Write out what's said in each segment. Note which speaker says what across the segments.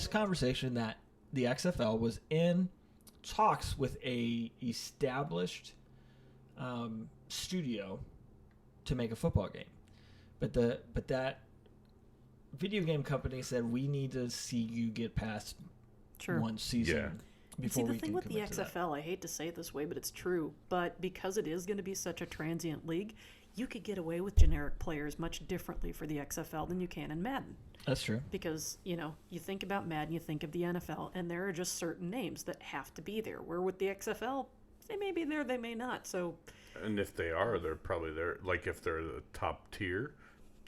Speaker 1: conversation that the XFL was in talks with a established studio to make a football game, but that video game company said we need to see you get past one season.
Speaker 2: Yeah.
Speaker 1: Before
Speaker 3: See,
Speaker 1: we
Speaker 3: the thing
Speaker 1: can
Speaker 3: with the
Speaker 1: commit to that.
Speaker 3: XFL, I hate to say it this way, but it's true. But because it is going to be such a transient league, you could get away with generic players much differently for the XFL than you can in Madden.
Speaker 1: That's true.
Speaker 3: Because, you think about Madden, you think of the NFL, and there are just certain names that have to be there. Where with the XFL, they may be there, they may not. So,
Speaker 2: And if they are, they're probably there. Like if they're the top tier,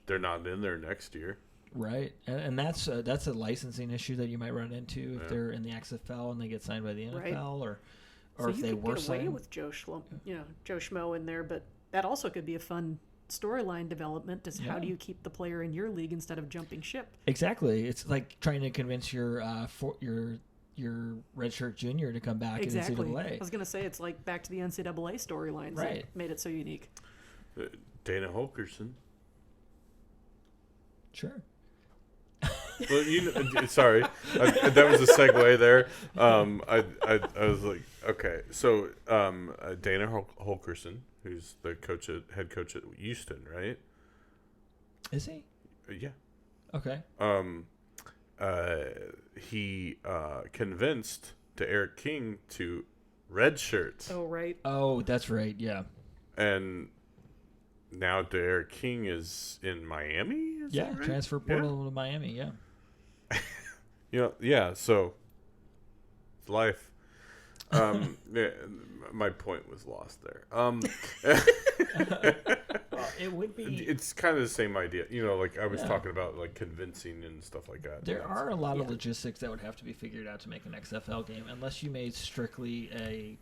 Speaker 2: they're not in there next year.
Speaker 1: Right, and that's a licensing issue that you might run into if they're in the XFL and they get signed by the NFL, or
Speaker 3: so
Speaker 1: if
Speaker 3: you
Speaker 1: they
Speaker 3: could
Speaker 1: were
Speaker 3: get away
Speaker 1: signed
Speaker 3: with Joe Schmo in there, but that also could be a fun storyline development. Is how do you keep the player in your league instead of jumping ship?
Speaker 1: Exactly, it's like trying to convince your redshirt junior to come back in NCAA.
Speaker 3: I was going to say it's like back to the NCAA storylines that made it so unique.
Speaker 2: Dana Holkerson.
Speaker 1: Sure.
Speaker 2: Well, sorry, that was a segue there. I was like, okay, so Dana Holkerson, who's the head coach at Houston, right?
Speaker 1: Is he?
Speaker 2: Yeah.
Speaker 1: Okay.
Speaker 2: He convinced to Eric King to redshirt.
Speaker 3: Oh, right.
Speaker 1: Oh, that's right. Yeah.
Speaker 2: And now Derek King is in Miami? Is that right?
Speaker 1: Transfer portal to Miami, yeah.
Speaker 2: So it's life. My point was lost there.
Speaker 1: It would be...
Speaker 2: It's kind of the same idea. Like I was talking about, like convincing and stuff like that.
Speaker 1: There are a lot of logistics that would have to be figured out to make an XFL game, unless you made strictly a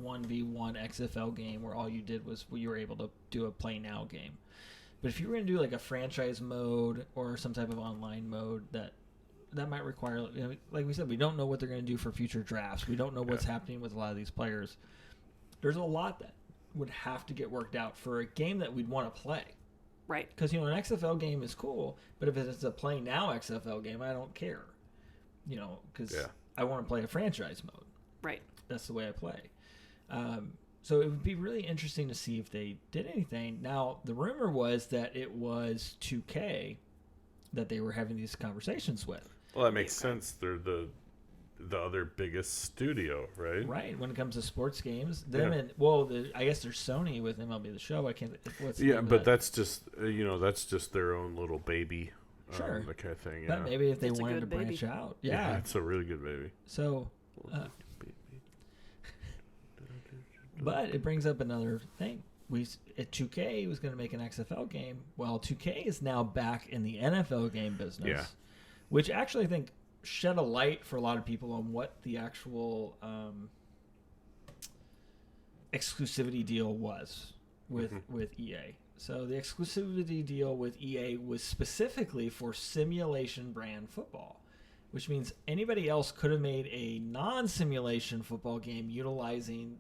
Speaker 1: 1v1 XFL game where all you did was you were able to do a play now game. But if you were going to do like a franchise mode or some type of online mode, that might require, like we said, we don't know what they're going to do for future drafts. We don't know what's happening with a lot of these players. There's a lot that would have to get worked out for a game that we'd want to play.
Speaker 3: Right.
Speaker 1: Because, an XFL game is cool, but if it's a play now XFL game, I don't care. Because I want to play a franchise mode.
Speaker 3: Right.
Speaker 1: That's the way I play. So it would be really interesting to see if they did anything. Now, the rumor was that it was 2K that they were having these conversations with.
Speaker 2: Well, that makes sense. They're the other biggest studio, right?
Speaker 1: Right. When it comes to sports games, I guess there's Sony with MLB The Show. I can't.
Speaker 2: But that's just that's just their own little baby.
Speaker 1: Sure.
Speaker 2: That kind of thing.
Speaker 1: But maybe if they wanted to branch out,
Speaker 2: it's a really good baby.
Speaker 1: So. But it brings up another thing. 2K was going to make an XFL game. Well, 2K is now back in the NFL game business, which actually I think shed a light for a lot of people on what the actual exclusivity deal was with EA. So the exclusivity deal with EA was specifically for simulation brand football, which means anybody else could have made a non-simulation football game utilizing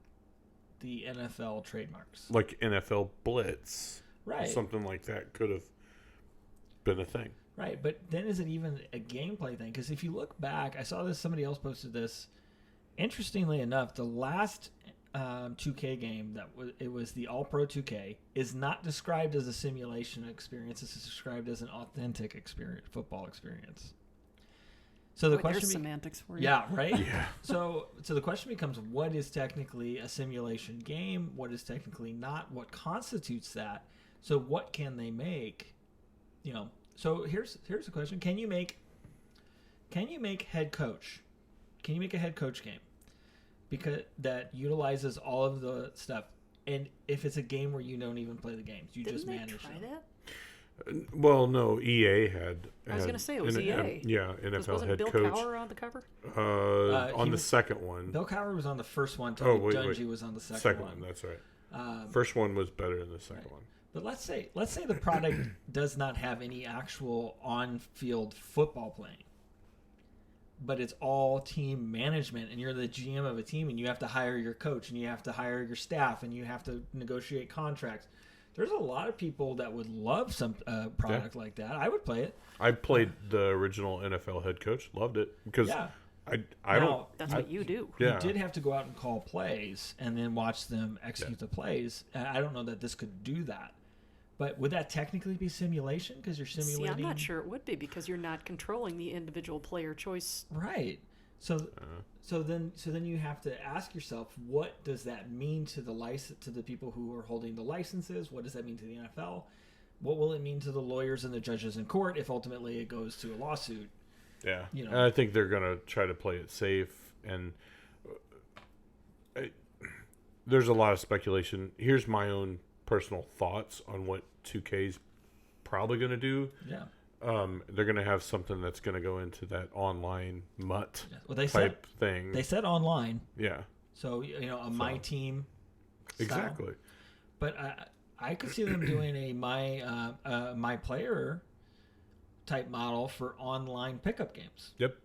Speaker 1: the NFL trademarks.
Speaker 2: Like NFL Blitz.
Speaker 1: Right.
Speaker 2: Something like that could have been a thing.
Speaker 1: Right, but then is it even a gameplay thing? Because if you look back, I saw this, somebody else posted this. Interestingly enough, the last 2K game, it was the All-Pro 2K, is not described as a simulation experience. It's described as an authentic football experience. So the question
Speaker 3: semantics for you.
Speaker 1: Yeah, right?
Speaker 2: Yeah.
Speaker 1: So the question becomes, what is technically a simulation game? What is technically not? What constitutes that? So what can they make? So here's the question: Can you make head coach? Can you make a head coach game because that utilizes all of the stuff? And if it's a game where you don't even play the games, you just manage them.
Speaker 3: Didn't they try that?
Speaker 2: Well, no, EA had.
Speaker 3: I was going to say it was EA.
Speaker 2: NFL
Speaker 3: wasn't
Speaker 2: head
Speaker 3: Bill
Speaker 2: coach.
Speaker 3: Cowher on the cover?
Speaker 2: On the second one.
Speaker 1: Bill Cowher was on the first one. Tony Dungy was on the second one.
Speaker 2: Second one, that's right. First one was better than the second one.
Speaker 1: But let's say the product does not have any actual on-field football playing, but it's all team management, and you're the GM of a team, and you have to hire your coach, and you have to hire your staff, and you have to negotiate contracts There's a lot of people that would love some product like that. I would play it.
Speaker 2: I played the original NFL head coach. Loved it because
Speaker 1: Yeah.
Speaker 2: I don't.
Speaker 3: Now, that's what you do.
Speaker 2: Yeah.
Speaker 1: You did have to go out and call plays and then watch them execute the plays. I don't know that this could do that. But would that technically be simulation? Because you're simulating.
Speaker 3: See, I'm not sure it would be because you're not controlling the individual player choice.
Speaker 1: Right. So then you have to ask yourself, what does that mean to the people who are holding the licenses? What does that mean to the NFL? What will it mean to the lawyers and the judges in court if ultimately it goes to a lawsuit?
Speaker 2: Yeah,
Speaker 1: You know.
Speaker 2: and I think they're gonna try to play it safe. And there's a lot of speculation. Here's my own personal thoughts on what 2K's probably gonna do.
Speaker 1: Yeah.
Speaker 2: They're gonna have something that's gonna go into that online mutt
Speaker 1: Well, they
Speaker 2: type thing.
Speaker 1: They said online.
Speaker 2: Yeah,
Speaker 1: So, my team style.
Speaker 2: exactly.
Speaker 1: But I could see them doing a my player type model for online pickup games.
Speaker 2: Yep.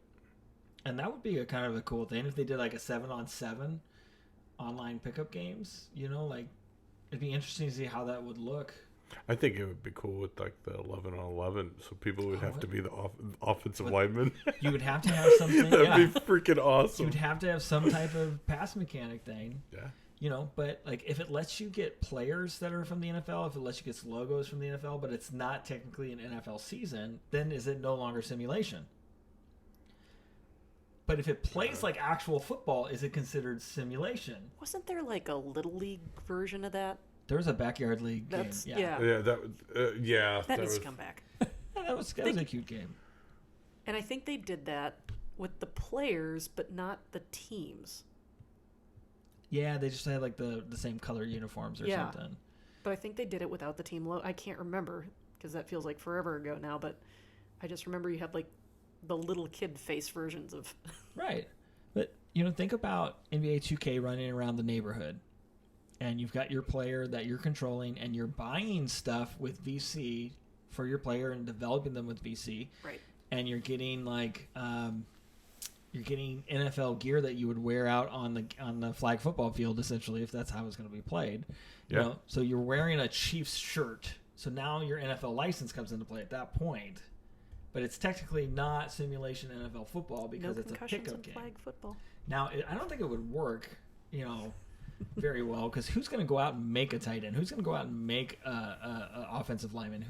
Speaker 1: And that would be a kind of a cool thing if they did like a 7-on-7 online pickup games. It'd be interesting to see how that would look.
Speaker 2: I think it would be cool with like the 11-on-11, so people would have to be the offensive
Speaker 1: What?
Speaker 2: linemen.
Speaker 1: You would have to have something.
Speaker 2: That'd be freaking awesome.
Speaker 1: You'd have to have some type of pass mechanic thing.
Speaker 2: Yeah.
Speaker 1: But like if it lets you get players that are from the NFL, if it lets you get logos from the NFL, but it's not technically an NFL season, then is it no longer simulation? But if it plays like actual football, is it considered simulation?
Speaker 3: Wasn't there like a little league version of that?
Speaker 1: There was a backyard league
Speaker 3: That's
Speaker 1: game.
Speaker 3: yeah.
Speaker 2: Yeah,
Speaker 3: That needs
Speaker 2: was,
Speaker 3: to come back.
Speaker 1: That was a cute game.
Speaker 3: And I think they did that with the players, but not the teams.
Speaker 1: Yeah, they just had like the same color uniforms or
Speaker 3: Yeah.
Speaker 1: something.
Speaker 3: But I think they did it without the team logo. I can't remember because that feels like forever ago now. But I just remember you had like the little kid face versions of.
Speaker 1: Right. But, think about NBA 2K running around the neighborhood. And you've got your player that you're controlling, and you're buying stuff with VC for your player and developing them with VC.
Speaker 3: Right.
Speaker 1: And you're getting you're getting NFL gear that you would wear out on the flag football field, essentially, if that's how it's going to be played.
Speaker 2: Yeah.
Speaker 1: So you're wearing a Chiefs shirt. So now your NFL license comes into play at that point. But it's technically not simulation NFL football because
Speaker 3: No
Speaker 1: it's a
Speaker 3: concussions
Speaker 1: pickup
Speaker 3: in
Speaker 1: game.
Speaker 3: flag football.
Speaker 1: Now, I don't think it would work, very well, because who's going to go out and make a tight end? Who's going to go out and make a offensive lineman?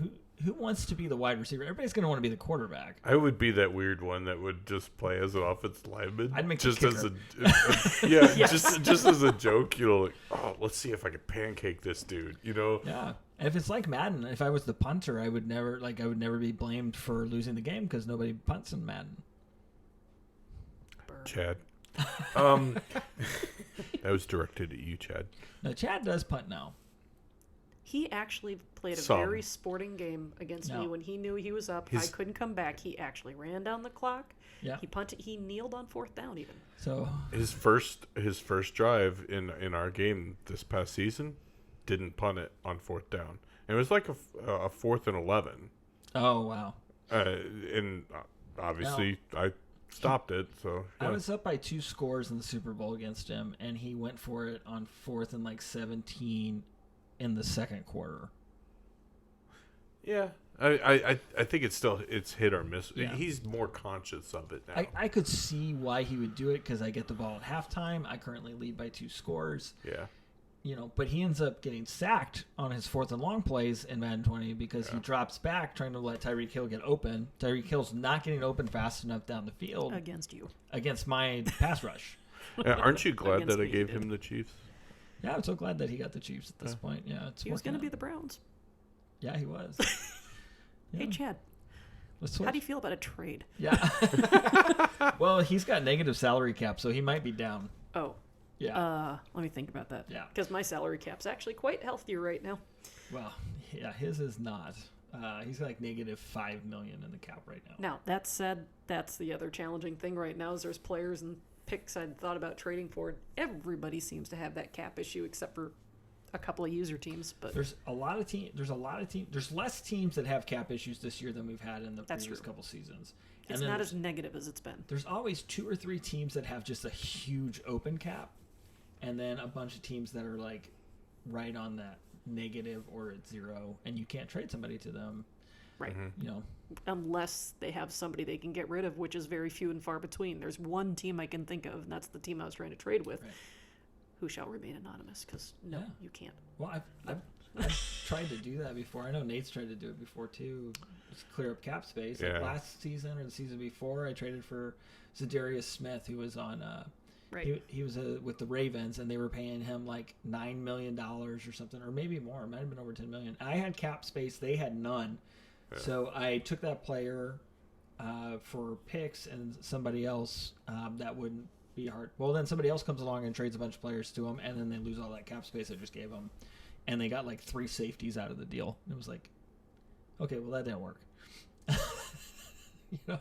Speaker 1: Who wants to be the wide receiver? Everybody's going to want to be the quarterback.
Speaker 2: I would be that weird one that would just play as an offensive lineman.
Speaker 1: I'd make
Speaker 2: just
Speaker 1: the
Speaker 2: as
Speaker 1: kicker.
Speaker 2: just as a joke. Like, oh, let's see if I can pancake this dude.
Speaker 1: Yeah. And if it's like Madden, if I was the punter, I would never be blamed for losing the game because nobody punts in Madden.
Speaker 3: Burn.
Speaker 2: Chad. That was directed at you, Chad.
Speaker 1: No, Chad does punt now.
Speaker 3: He actually played a
Speaker 2: Some.
Speaker 3: very sporting game against me
Speaker 1: No.
Speaker 3: when he knew he was up. I couldn't come back. He actually ran down the clock.
Speaker 1: Yeah.
Speaker 3: He punted. He kneeled on 4th down even.
Speaker 1: So
Speaker 2: His first drive in our game this past season didn't punt it on 4th down. It was like a 4th and 11.
Speaker 1: oh wow.
Speaker 2: And obviously I stopped it. So yeah.
Speaker 1: I was up by 2 scores in the Super Bowl against him, and he went for it on 4th and 17 in the second quarter.
Speaker 2: Yeah, I think it's hit or miss.
Speaker 1: Yeah.
Speaker 2: He's more conscious of it now.
Speaker 1: I could see why he would do it because I get the ball at halftime. I currently lead by 2 scores.
Speaker 2: Yeah,
Speaker 1: But he ends up getting sacked on his 4th and long plays in Madden 20 because he drops back trying to let Tyreek Hill get open. Tyreek Hill's not getting open fast enough down the field
Speaker 3: Against you.
Speaker 1: against my pass rush.
Speaker 2: aren't you glad
Speaker 3: Against
Speaker 2: that I
Speaker 3: me,
Speaker 2: gave
Speaker 3: he did.
Speaker 2: him the Chiefs?
Speaker 1: Yeah, I'm so glad that he got the Chiefs at this point. Yeah, it's
Speaker 3: He was going to
Speaker 1: working
Speaker 3: be
Speaker 1: out.
Speaker 3: the Browns.
Speaker 1: Yeah, he was.
Speaker 3: Hey, Chad,
Speaker 1: Let's
Speaker 3: how
Speaker 1: switch.
Speaker 3: do you feel about a trade?
Speaker 1: Yeah. Well, he's got negative salary cap, so he might be down.
Speaker 3: Oh,
Speaker 1: Yeah.
Speaker 3: let me think about that.
Speaker 1: Yeah.
Speaker 3: Because my salary cap's actually quite healthier right now.
Speaker 1: Well, yeah, his is not. He's like negative $5 million in the cap right now.
Speaker 3: Now, that said, that's the other challenging thing right now is there's players and picks I'd thought about trading for. Everybody seems to have that cap issue except for a couple of user teams. But
Speaker 1: There's a lot of teams. There's less teams that have cap issues this year than we've had in the
Speaker 3: That's
Speaker 1: previous
Speaker 3: true.
Speaker 1: couple seasons.
Speaker 3: it's
Speaker 1: then
Speaker 3: not
Speaker 1: there's-
Speaker 3: as negative as it's been.
Speaker 1: There's always 2 or 3 teams that have just a huge open cap, and then a bunch of teams that are like right on that negative or it's zero, and you can't trade somebody to them.
Speaker 3: Right.
Speaker 1: You know,
Speaker 3: Unless they have somebody they can get rid of, which is very few and far between. There's one team I can think of, and that's the team I was trying to trade with,
Speaker 1: Right.
Speaker 3: who shall remain anonymous, because no,
Speaker 1: Yeah.
Speaker 3: you can't.
Speaker 1: well, I've tried to do that before. I know Nate's tried to do it before too. Just clear up cap space. Like
Speaker 2: Yeah.
Speaker 1: last season or the season before, I traded for Zadarius Smith, who was on.
Speaker 3: Right.
Speaker 1: He was with the Ravens, and they were paying him like $9 million or something, or maybe more. It might have been over $10 million. I had cap space; they had none.
Speaker 2: Yeah.
Speaker 1: So I took that player for picks and somebody else that wouldn't be hard. Well, then somebody else comes along and trades a bunch of players to them, and then they lose all that cap space I just gave them, and they got like 3 safeties out of the deal. It was like, okay, well that didn't work. You know,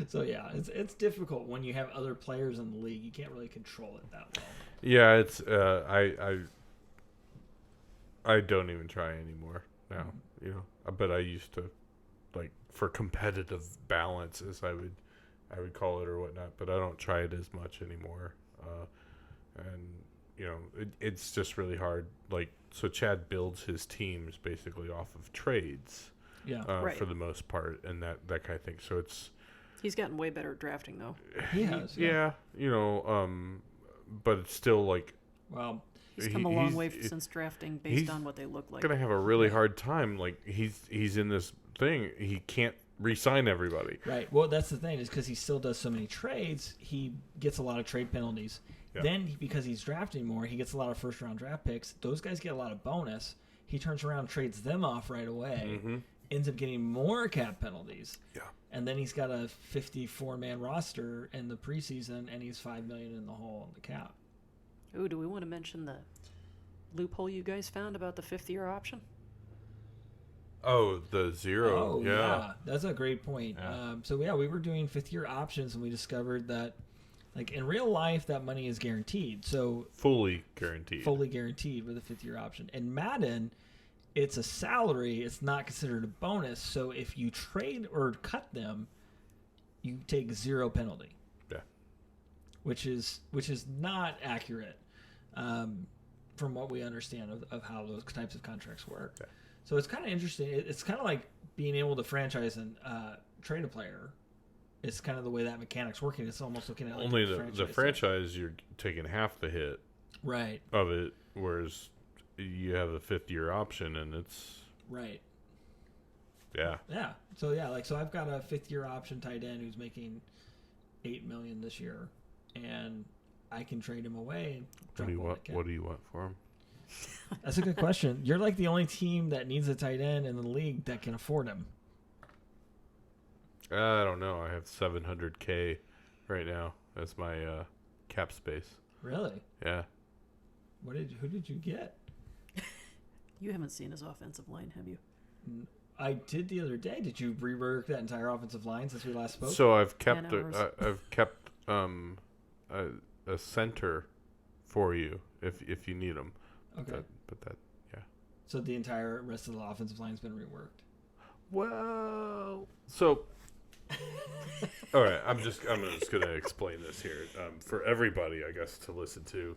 Speaker 1: so yeah, it's difficult when you have other players in the league. You can't really control it that well.
Speaker 2: Yeah, it's I don't even try anymore now. You know, but I used to, like, for competitive balance, as I would call it or whatnot. But I don't try it as much anymore. And you know, it's just really hard. Like, so Chad builds his teams basically off of trades.
Speaker 1: Yeah,
Speaker 3: Right.
Speaker 2: For the most part, and that kind of thing. So it's
Speaker 3: He's gotten way better at drafting, though.
Speaker 1: he has.
Speaker 2: yeah, you know, but it's still like
Speaker 1: Well,
Speaker 3: He's come a long
Speaker 2: he's-
Speaker 3: way since drafting based
Speaker 2: he's
Speaker 3: on what they look like.
Speaker 2: gonna have a really hard time. Like he's in this thing. He can't re-sign everybody.
Speaker 1: right. Well, that's the thing is because he still does so many trades, he gets a lot of trade penalties.
Speaker 2: Yeah.
Speaker 1: Then because he's drafting more, he gets a lot of first round draft picks. Those guys get a lot of bonus. He turns around, trades them off right away.
Speaker 2: Mm-hmm.
Speaker 1: Ends up getting more cap penalties.
Speaker 2: Yeah.
Speaker 1: And then he's got a 54-man roster in the preseason, and he's $5 million in the hole in the cap.
Speaker 3: Ooh, do we want to mention the loophole you guys found about the 5th-year option?
Speaker 2: Oh, the zero. Yeah.
Speaker 1: That's a great point.
Speaker 2: Yeah.
Speaker 1: So yeah, we were doing 5th-year options, and we discovered that, like in real life, that money is guaranteed. So
Speaker 2: Fully guaranteed.
Speaker 1: fully guaranteed with a 5th-year option. In Madden, it's a salary. It's not considered a bonus. So if you trade or cut them, you take 0 penalty.
Speaker 2: Yeah.
Speaker 1: Which is not accurate from what we understand of how those types of contracts work.
Speaker 2: Yeah.
Speaker 1: So it's kind of interesting. It's kind of like being able to franchise and trade a player. It's kind of the way that mechanic's working. It's almost looking at like
Speaker 2: Only
Speaker 1: a
Speaker 2: the franchise, you're taking half the hit
Speaker 1: Right.
Speaker 2: of it, whereas you have a 5th-year option, and it's
Speaker 1: Right.
Speaker 2: yeah.
Speaker 1: Yeah. So yeah, so I've got a 5th-year option tight end who's making $8 million this year, and I can trade him away. And
Speaker 2: What do you
Speaker 1: drop all
Speaker 2: want?
Speaker 1: the cap.
Speaker 2: What do you want for him?
Speaker 1: That's a good question. You're like the only team that needs a tight end in the league that can afford him.
Speaker 2: I don't know. I have $700K right now as my cap space.
Speaker 1: Really?
Speaker 2: Yeah.
Speaker 1: Who did you get?
Speaker 3: You haven't seen his offensive line, have you?
Speaker 1: I did the other day. Did you rework that entire offensive line since we last spoke?
Speaker 2: So I've kept
Speaker 3: 10 hours.
Speaker 2: I've kept a center for you if you need them.
Speaker 1: okay.
Speaker 2: But that
Speaker 1: So the entire rest of the offensive line's been reworked.
Speaker 2: well. So all right, I'm just gonna explain this here for everybody, I guess, to listen to,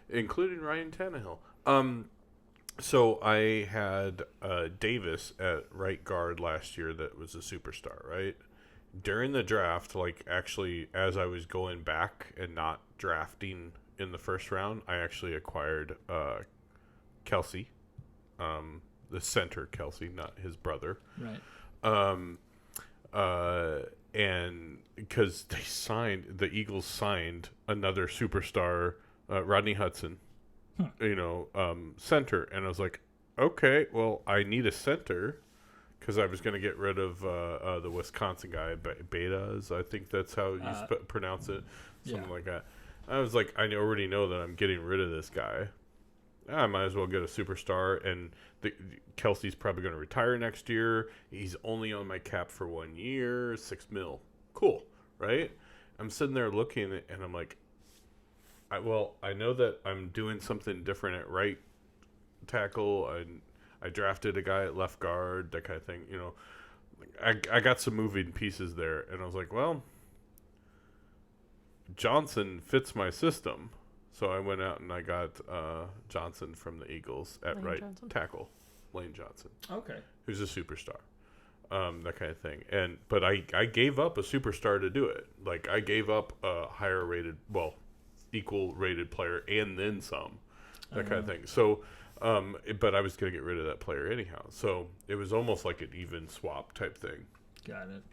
Speaker 2: including Ryan Tannehill. So I had Davis at right guard last year that was a superstar, right? During the draft, like actually as I was going back and not drafting in the first round, I actually acquired Kelsey, the center Kelsey, not his brother.
Speaker 1: Right.
Speaker 2: And because the Eagles signed another superstar, Rodney Hudson, center. And I was like, okay, well, I need a center because I was going to get rid of the Wisconsin guy, Betas. I think that's how you pronounce it. Something like that. I was like, I already know that I'm getting rid of this guy. I might as well get a superstar, and Kelsey's probably going to retire next year. He's only on my cap for 1 year, $6 million. Cool, right? I'm sitting there looking, and I'm like, I know that I'm doing something different at right tackle. I drafted a guy at left guard, that kind of thing. I got some moving pieces there, and I was like, well, Johnson fits my system. So I went out and I got Johnson from the Eagles at
Speaker 3: Lane
Speaker 2: right
Speaker 3: Johnson?
Speaker 2: tackle, Lane Johnson,
Speaker 1: Okay.
Speaker 2: who's a superstar, that kind of thing. But I gave up a superstar to do it. Like I gave up a higher rated, equal rated player and then some, that kind of thing. So, but I was going to get rid of that player anyhow. So it was almost like an even swap type thing.
Speaker 1: Got it.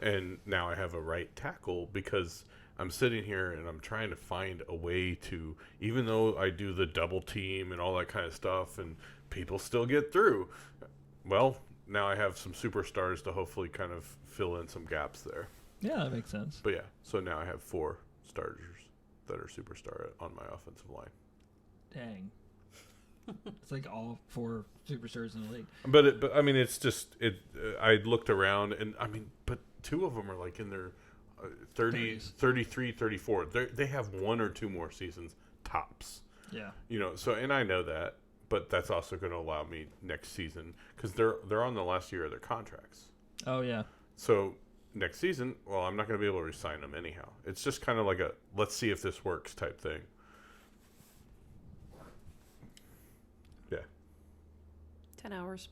Speaker 2: And now I have a right tackle because I'm sitting here and I'm trying to find a way to, even though I do the double team and all that kind of stuff and people still get through, well, now I have some superstars to hopefully kind of fill in some gaps there.
Speaker 1: Yeah, that makes sense.
Speaker 2: But yeah, so now I have 4 starters that are superstar on my offensive line.
Speaker 1: Dang. It's like all 4 superstars in the league.
Speaker 2: But I mean, it's just I looked around and I mean, but 2 of them are like in their 30,
Speaker 1: 30s.
Speaker 2: 33, 34. They have 1 or 2 more seasons tops.
Speaker 1: Yeah.
Speaker 2: So and I know that, but that's also going to allow me next season because they're on the last year of their contracts.
Speaker 1: Oh yeah.
Speaker 2: So next season, well, I'm not going to be able to re-sign them anyhow. It's just kind of like a let's see if this works type thing. Yeah.
Speaker 3: 10 hours.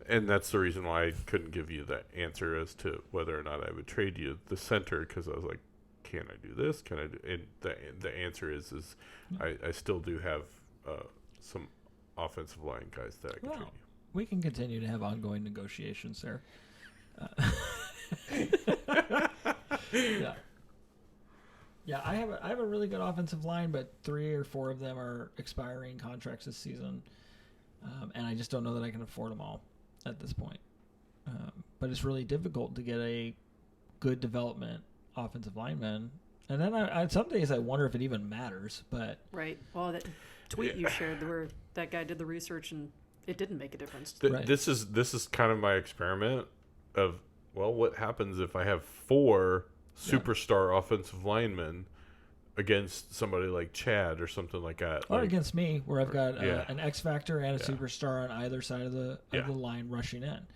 Speaker 2: And that's the reason why I couldn't give you the answer as to whether or not I would trade you the center because I was like, can I do this? Can I do? And the answer is I still do have some offensive line guys that I can trade you.
Speaker 1: We can continue to have ongoing negotiations there. Yeah. Yeah, I have a really good offensive line, but 3 or 4 of them are expiring contracts this season, and I just don't know that I can afford them all at this point. But it's really difficult to get a good development offensive lineman. And then I some days I wonder if it even matters. But
Speaker 3: Right. Well, that tweet you shared where that guy did the research and it didn't make a difference.
Speaker 1: Right.
Speaker 2: This is kind of my experiment of what happens if I have 4 superstar offensive linemen against somebody like Chad or something like that.
Speaker 1: or against me, where I've got
Speaker 2: Yeah.
Speaker 1: an X factor and a
Speaker 2: Yeah.
Speaker 1: superstar on either side of the
Speaker 2: Yeah.
Speaker 1: line rushing in.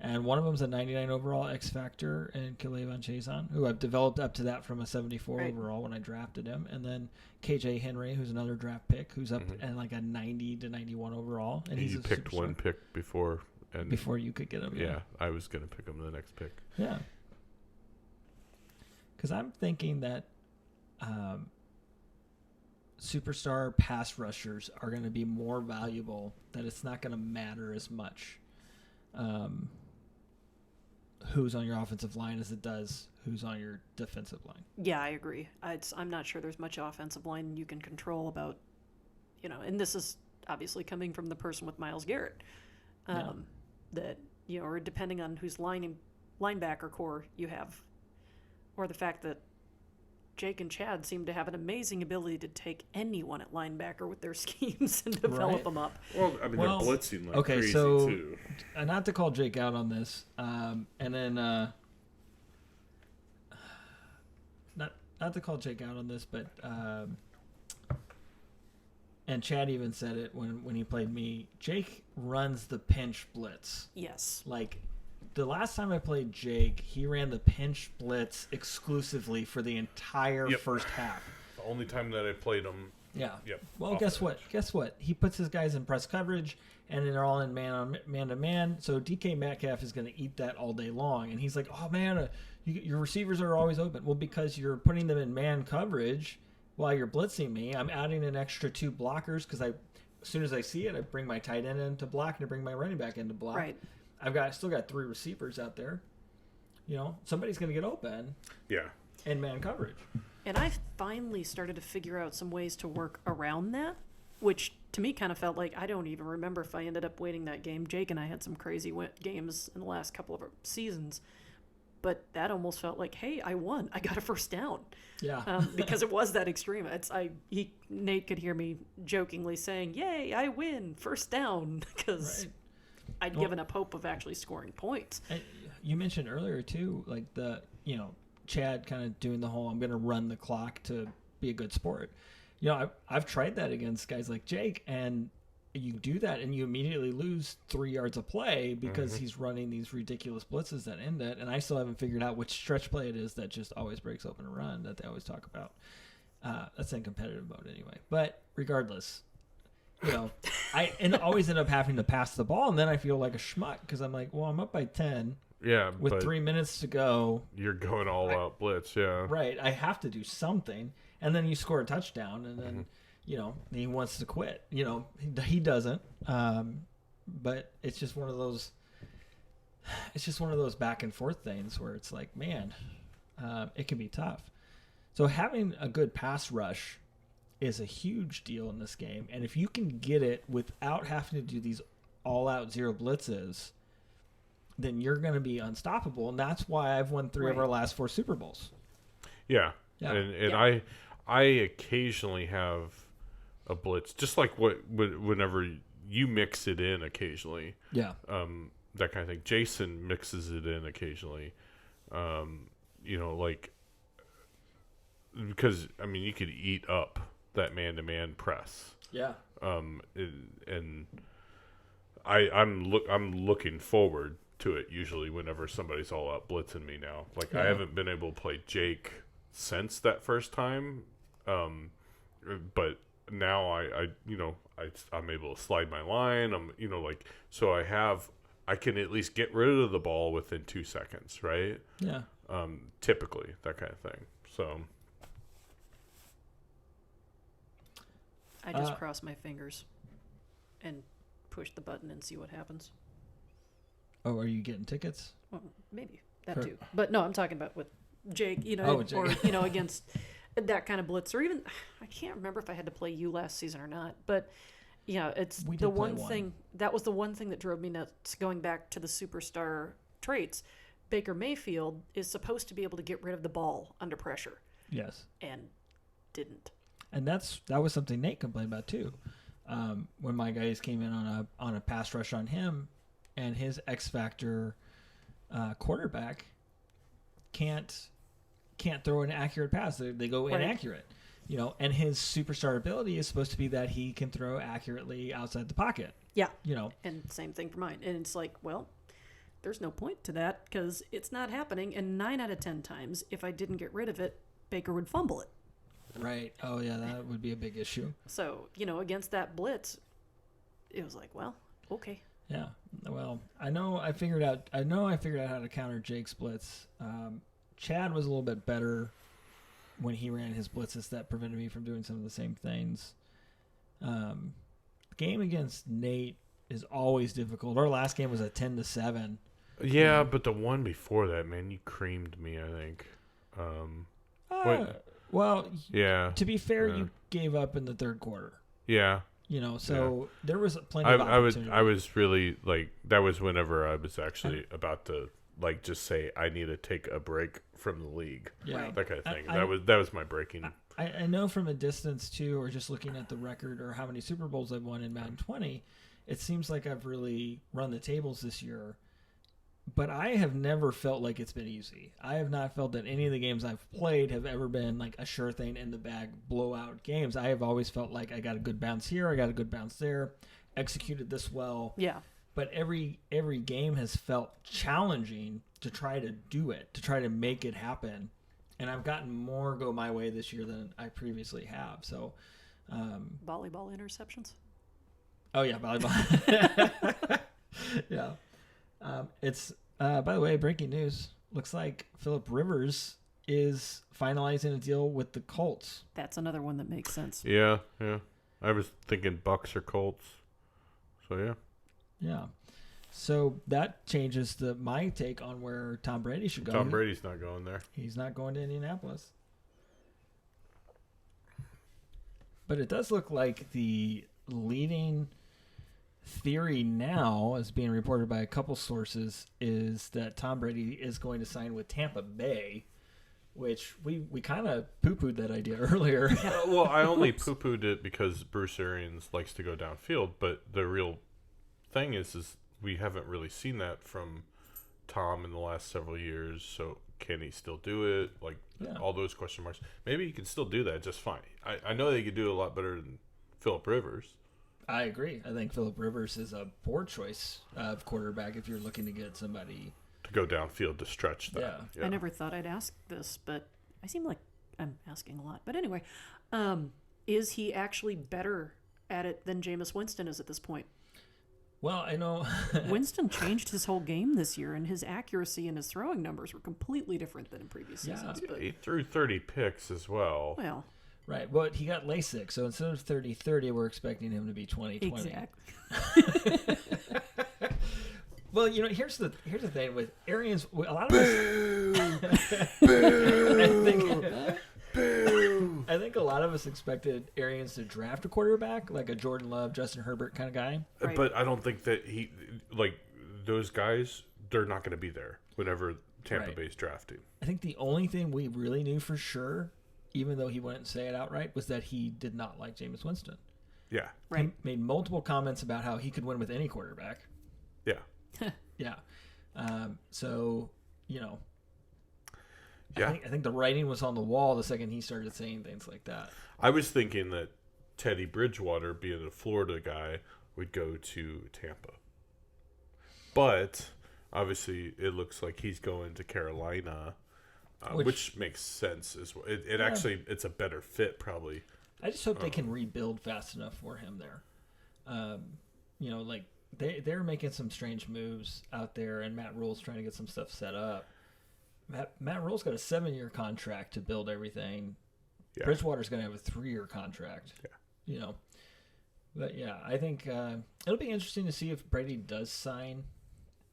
Speaker 1: And one of them's a 99 overall X factor in K'Lavon Chason, who I've developed up to that from a 74
Speaker 3: Right.
Speaker 1: overall when I drafted him. And then KJ Henry, who's another draft pick, who's up at like a 90 to 91 overall. And he's
Speaker 2: you
Speaker 1: a
Speaker 2: picked
Speaker 1: superstar.
Speaker 2: one pick before
Speaker 1: You could get him.
Speaker 2: Yeah, I was going to pick him the next pick.
Speaker 1: Yeah. Because I'm thinking that superstar pass rushers are going to be more valuable, that it's not going to matter as much who's on your offensive line as it does who's on your defensive line.
Speaker 3: Yeah, I agree. I'm not sure there's much offensive line you can control about, and this is obviously coming from the person with Myles Garrett, that, or depending on whose linebacker core you have, or the fact that Jake and Chad seem to have an amazing ability to take anyone at linebacker with their schemes and develop them up.
Speaker 2: Well, I mean,
Speaker 1: Well,
Speaker 2: they're blitzing like
Speaker 1: okay,
Speaker 2: crazy,
Speaker 1: so
Speaker 2: too.
Speaker 1: Not to call Jake out on this, and then not to call Jake out on this, but and Chad even said it when he played me. Jake runs the pinch blitz.
Speaker 3: Yes.
Speaker 1: Like the last time I played Jake, he ran the pinch blitz exclusively for the entire first half.
Speaker 2: The only time that I played him.
Speaker 1: Yeah.
Speaker 2: Yep.
Speaker 1: Well, guess what? Guess what? He puts his guys in press coverage, and then they're all in man to man. So DK Metcalf is going to eat that all day long, and he's like, "Oh man, your receivers are always open." Well, because you're putting them in man coverage while you're blitzing me, I'm adding an extra 2 blockers because as soon as I see it, I bring my tight end into block and I bring my running back into block.
Speaker 3: Right.
Speaker 1: I've still got 3 receivers out there. Somebody's going to get open.
Speaker 2: Yeah.
Speaker 1: In man coverage.
Speaker 3: And I finally started to figure out some ways to work around that, which to me kind of felt like I don't even remember if I ended up winning that game. Jake and I had some crazy games in the last couple of seasons, but that almost felt like, hey, I won. I got a first down.
Speaker 1: Yeah.
Speaker 3: Because it was that extreme. Nate could hear me jokingly saying, "Yay, I win, first down," because I'd given up hope of actually scoring points.
Speaker 1: You mentioned earlier too, like Chad kind of doing the whole I'm going to run the clock to be a good sport. I've tried that against guys like Jake, and you do that and you immediately lose 3 yards of play because he's running these ridiculous blitzes that end it. And I still haven't figured out which stretch play it is that just always breaks open a run that they always talk about. That's in competitive mode anyway. But regardless, I always end up having to pass the ball, and then I feel like a schmuck because I'm like, well, I'm up by 10.
Speaker 2: Yeah,
Speaker 1: with 3 minutes to go.
Speaker 2: You're going all out blitz, yeah.
Speaker 1: Right. I have to do something, and then you score a touchdown, and then he wants to quit. He doesn't. But it's just one of those. It's just one of those back and forth things where it's like, man, it can be tough. So having a good pass rush is a huge deal in this game, and if you can get it without having to do these all-out zero blitzes, then you're going to be unstoppable, and that's why I've won 3 of our last 4 Super Bowls.
Speaker 2: Yeah. And I occasionally have a blitz, just like whenever you mix it in occasionally.
Speaker 1: Yeah.
Speaker 2: That kind of thing. Jason mixes it in occasionally. Because you could eat up that man-to-man press.
Speaker 1: Yeah.
Speaker 2: And I'm looking forward to it usually whenever somebody's all out blitzing me now. Like I haven't been able to play Jake since that first time, but now I'm able to slide my line. So I can at least get rid of the ball within 2 seconds, right?
Speaker 1: Yeah.
Speaker 2: Typically that kind of thing. So
Speaker 3: I just cross my fingers and push the button and see what happens.
Speaker 1: Oh, are you getting tickets?
Speaker 3: Well, maybe that too. But no, I'm talking about with Jake,
Speaker 1: Jake.
Speaker 3: or against that kind of blitz, or even I can't remember if I had to play you last season or not. But it's the one thing that was the one thing that drove me nuts. Going back to the superstar traits, Baker Mayfield is supposed to be able to get rid of the ball under pressure.
Speaker 1: Yes,
Speaker 3: and didn't.
Speaker 1: And that was something Nate complained about too. When my guys came in on a pass rush on him, and his X factor quarterback can't throw an accurate pass. They go inaccurate, And his superstar ability is supposed to be that he can throw accurately outside the pocket.
Speaker 3: Yeah, And same thing for mine. And it's like, well, there's no point to that because it's not happening. And 9 out of 10 times, if I didn't get rid of it, Baker would fumble it.
Speaker 1: Right. Oh, yeah, that would be a big issue.
Speaker 3: So, against that blitz, it was like, well, okay.
Speaker 1: Yeah. Well, I figured out how to counter Jake's blitz. Chad was a little bit better when he ran his blitzes that prevented me from doing some of the same things. The game against Nate is always difficult. Our last game was a 10-7.
Speaker 2: Yeah, but the one before that, man, you creamed me, I think.
Speaker 1: Well,
Speaker 2: yeah.
Speaker 1: To be fair, you gave up in the third quarter.
Speaker 2: Yeah.
Speaker 1: There was plenty of opportunity.
Speaker 2: I was really that was whenever I was actually about to just say I need to take a break from the league.
Speaker 1: Yeah.
Speaker 2: That kind of thing. That was my breaking.
Speaker 1: I know from a distance too, or just looking at the record or how many Super Bowls I've won in Madden 20, it seems like I've really run the tables this year. But I have never felt like it's been easy. I have not felt that any of the games I've played have ever been like a sure thing in the bag blowout games. I have always felt like I got a good bounce here, I got a good bounce there, executed this well.
Speaker 3: Yeah.
Speaker 1: But every game has felt challenging to try to do it, to try to make it happen. And I've gotten more go my way this year than I previously have. So,
Speaker 3: volleyball interceptions.
Speaker 1: Oh yeah, volleyball. Yeah. It's by the way, breaking news. Looks like Phillip Rivers is finalizing a deal with the Colts.
Speaker 3: That's another one that makes sense.
Speaker 2: Yeah. I was thinking Bucks or Colts. So yeah.
Speaker 1: Yeah. So that changes my take on where Tom Brady should go.
Speaker 2: Tom Brady's not going there.
Speaker 1: He's not going to Indianapolis. But it does look like the leading theory now, as being reported by a couple sources, is that Tom Brady is going to sign with Tampa Bay, which we kind of poo-pooed that idea earlier.
Speaker 2: Well, I only poo-pooed it because Bruce Arians likes to go downfield, but the real thing is we haven't really seen that from Tom in the last several years, so can he still do it? All those question marks. Maybe he can still do that just fine. I know they could do it a lot better than Phillip Rivers.
Speaker 1: I agree. I think Phillip Rivers is a poor choice of quarterback if you're looking to get somebody
Speaker 2: to go downfield to stretch that.
Speaker 1: Yeah.
Speaker 3: I never thought I'd ask this, but I seem like I'm asking a lot. But anyway, is he actually better at it than Jameis Winston is at this point?
Speaker 1: Well, I know
Speaker 3: Winston changed his whole game this year, and his accuracy and his throwing numbers were completely different than in previous seasons.
Speaker 2: Yeah,
Speaker 3: But,
Speaker 2: he threw 30 picks as well.
Speaker 3: well,
Speaker 1: right. Well, he got LASIK, so instead of 30-30, we're expecting him to be 20-20.
Speaker 3: exactly.
Speaker 1: Well, here's the thing with Arians. A lot of us, I think a lot of us expected Arians to draft a quarterback, like a Jordan Love, Justin Herbert kind of guy.
Speaker 3: Right.
Speaker 2: But I don't think that those guys, they're not going to be there whenever Tampa Bay's drafting.
Speaker 1: I think the only thing we really knew for sure, even though he wouldn't say it outright, was that he did not like Jameis Winston.
Speaker 2: Yeah.
Speaker 3: Right.
Speaker 1: He made multiple comments about how he could win with any quarterback.
Speaker 2: Yeah.
Speaker 1: Yeah. So,
Speaker 2: Yeah.
Speaker 1: I think the writing was on the wall the second he started saying things like that.
Speaker 2: I was thinking that Teddy Bridgewater, being a Florida guy, would go to Tampa. But obviously it looks like he's going to Carolina, which makes sense as well. Actually, it's a better fit probably.
Speaker 1: I just hope they can rebuild fast enough for him there. They're making some strange moves out there, and Matt Rule's trying to get some stuff set up. Matt Rule's got a 7-year contract to build everything.
Speaker 2: Yeah.
Speaker 1: Bridgewater's going to have a 3-year contract.
Speaker 2: Yeah.
Speaker 1: But yeah, I think it'll be interesting to see if Brady does sign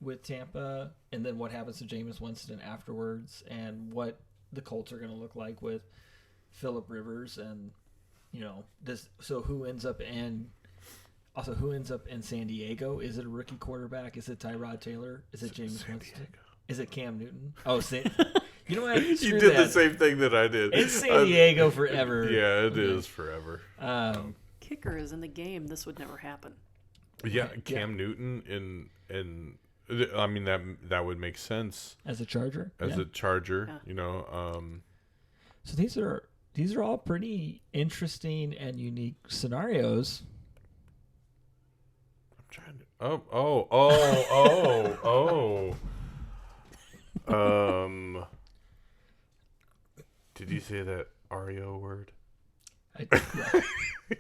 Speaker 1: with Tampa, and then what happens to Jameis Winston afterwards, and what the Colts are going to look like with Phillip Rivers, and who ends up in San Diego? Is it a rookie quarterback? Is it Tyrod Taylor? Is it Jameis Winston? Is it Cam Newton? Oh, you know what?
Speaker 2: You did the same thing that I did.
Speaker 1: It's San Diego forever.
Speaker 2: Yeah, it is forever.
Speaker 3: Kicker is in the game. This would never happen.
Speaker 2: Yeah, Cam Newton and I mean that would make sense
Speaker 1: as a Charger.
Speaker 2: A Charger,
Speaker 3: Yeah.
Speaker 1: So these are all pretty interesting and unique scenarios.
Speaker 2: I'm trying to. Did you say that REO word?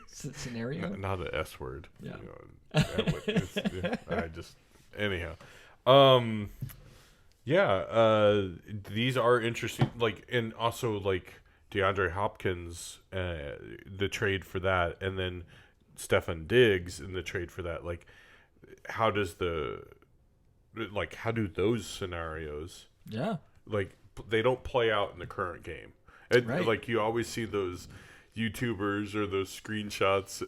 Speaker 1: Scenario?
Speaker 2: Not an S word.
Speaker 1: Yeah.
Speaker 2: Anyhow. These are interesting. And also DeAndre Hopkins, the trade for that, and then Stefan Diggs in the trade for that. How do those scenarios?
Speaker 1: Yeah.
Speaker 2: They don't play out in the current game. And,
Speaker 1: right.
Speaker 2: You always see those YouTubers or those screenshots,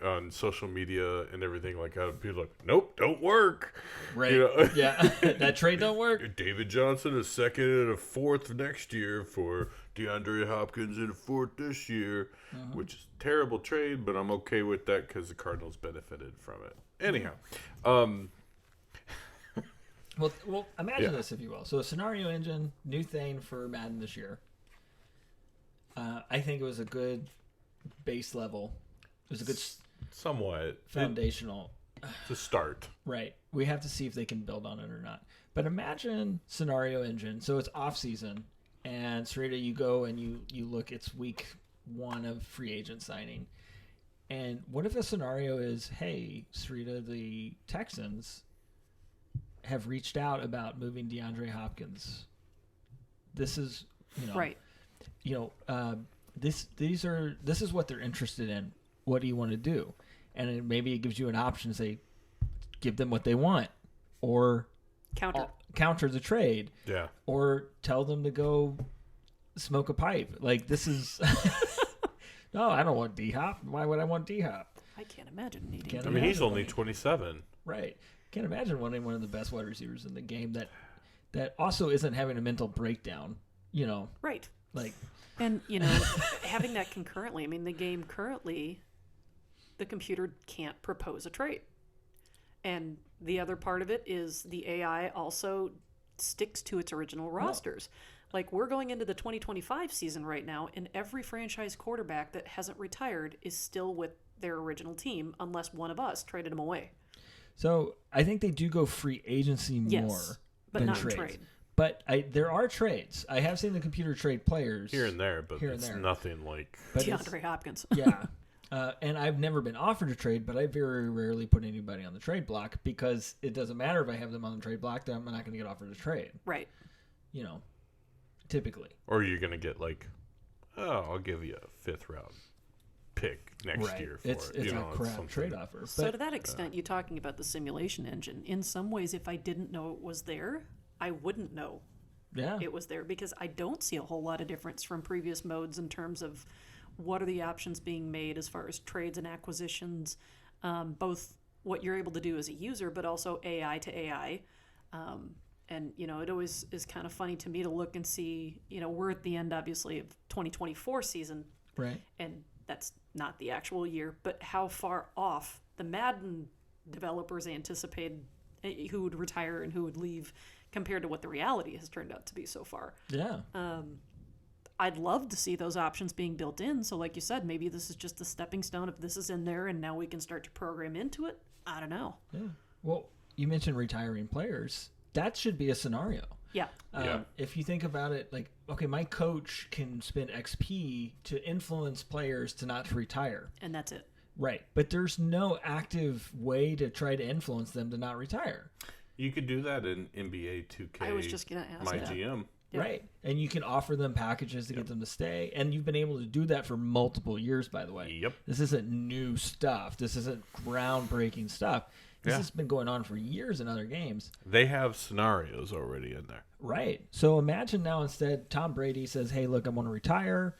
Speaker 2: on social media and everything people nope, don't work.
Speaker 1: Right. Yeah. That trade don't work.
Speaker 2: David Johnson a second and a fourth next year for DeAndre Hopkins and a fourth this year, which is a terrible trade, but I'm okay with that because the Cardinals benefited from it. Anyhow,
Speaker 1: Well, imagine this, if you will. So a scenario engine, new thing for Madden this year. I think it was a good base level. It was a good
Speaker 2: somewhat
Speaker 1: foundational.
Speaker 2: To start.
Speaker 1: Right. We have to see if they can build on it or not. But imagine scenario engine. So it's off season, and Sarita, you go and you look. It's week 1 of free agent signing. And what if a scenario is, hey, Sarita, the Texans have reached out about moving DeAndre Hopkins. This is,
Speaker 3: right.
Speaker 1: This is what they're interested in. What do you want to do? And maybe it gives you an option to say, give them what they want, or counter the trade.
Speaker 2: Yeah.
Speaker 1: Or tell them to go smoke a pipe. This is no, I don't want D-Hop. Why would I want D-Hop?
Speaker 3: I can't imagine needing.
Speaker 2: He's only 27.
Speaker 1: Right. Can't imagine wanting one of the best wide receivers in the game that also isn't having a mental breakdown.
Speaker 3: Right.
Speaker 1: And
Speaker 3: having that concurrently. I mean, the game currently, the computer can't propose a trade. And the other part of it is the AI also sticks to its original rosters. We're going into the 2025 season right now, and every franchise quarterback that hasn't retired is still with their original team unless one of us traded them away.
Speaker 1: So I think they do go free agency more
Speaker 3: but
Speaker 1: than
Speaker 3: not
Speaker 1: trades.
Speaker 3: in trade.
Speaker 1: But there are trades. I have seen the computer trade players
Speaker 2: here and there, but it's nothing like
Speaker 3: DeAndre Hopkins.
Speaker 1: Yeah. And I've never been offered a trade, but I very rarely put anybody on the trade block because it doesn't matter if I have them on the trade block, then I'm not going to get offered a trade.
Speaker 3: Right.
Speaker 1: You know, typically.
Speaker 2: Or you're going to get like, oh, I'll give you a 5th round pick next year for
Speaker 1: it's
Speaker 2: it.
Speaker 1: It's a crap trade offer.
Speaker 3: So to that extent, you talking about the simulation engine, in some ways, if I didn't know it was there, I wouldn't know it was there because I don't see a whole lot of difference from previous modes in terms of what are the options being made as far as trades and acquisitions, both what you're able to do as a user, but also AI to AI. And, you know, it always is kind of funny to me to look and see, you know, we're at the end, obviously, of 2024 season.
Speaker 1: Right.
Speaker 3: And that's not the actual year, but how far off the Madden developers anticipated who would retire and who would leave compared to what the reality has turned out to be so far.
Speaker 1: Yeah.
Speaker 3: I'd love to see those options being built in. So like you said, maybe this is just a stepping stone. If this is in there and now we can start to program into it, I don't know.
Speaker 1: Yeah. Well, you mentioned retiring players. That should be a scenario.
Speaker 3: Yeah.
Speaker 1: If you think about it, like, okay, my coach can spend XP to influence players to not retire.
Speaker 3: And that's it.
Speaker 1: Right. But there's no active way to try to influence them to not retire.
Speaker 2: You could do that in NBA 2K.
Speaker 3: I was just going to ask
Speaker 2: My
Speaker 3: that.
Speaker 2: GM.
Speaker 3: Yep.
Speaker 1: Right. And you can offer them packages to get them to stay. And you've been able to do that for multiple years, by the way.
Speaker 2: Yep.
Speaker 1: This isn't new stuff. This isn't groundbreaking stuff. This has been going on for years in other games.
Speaker 2: They have scenarios already in there.
Speaker 1: Right. So imagine now instead Tom Brady says, hey, look, I want to retire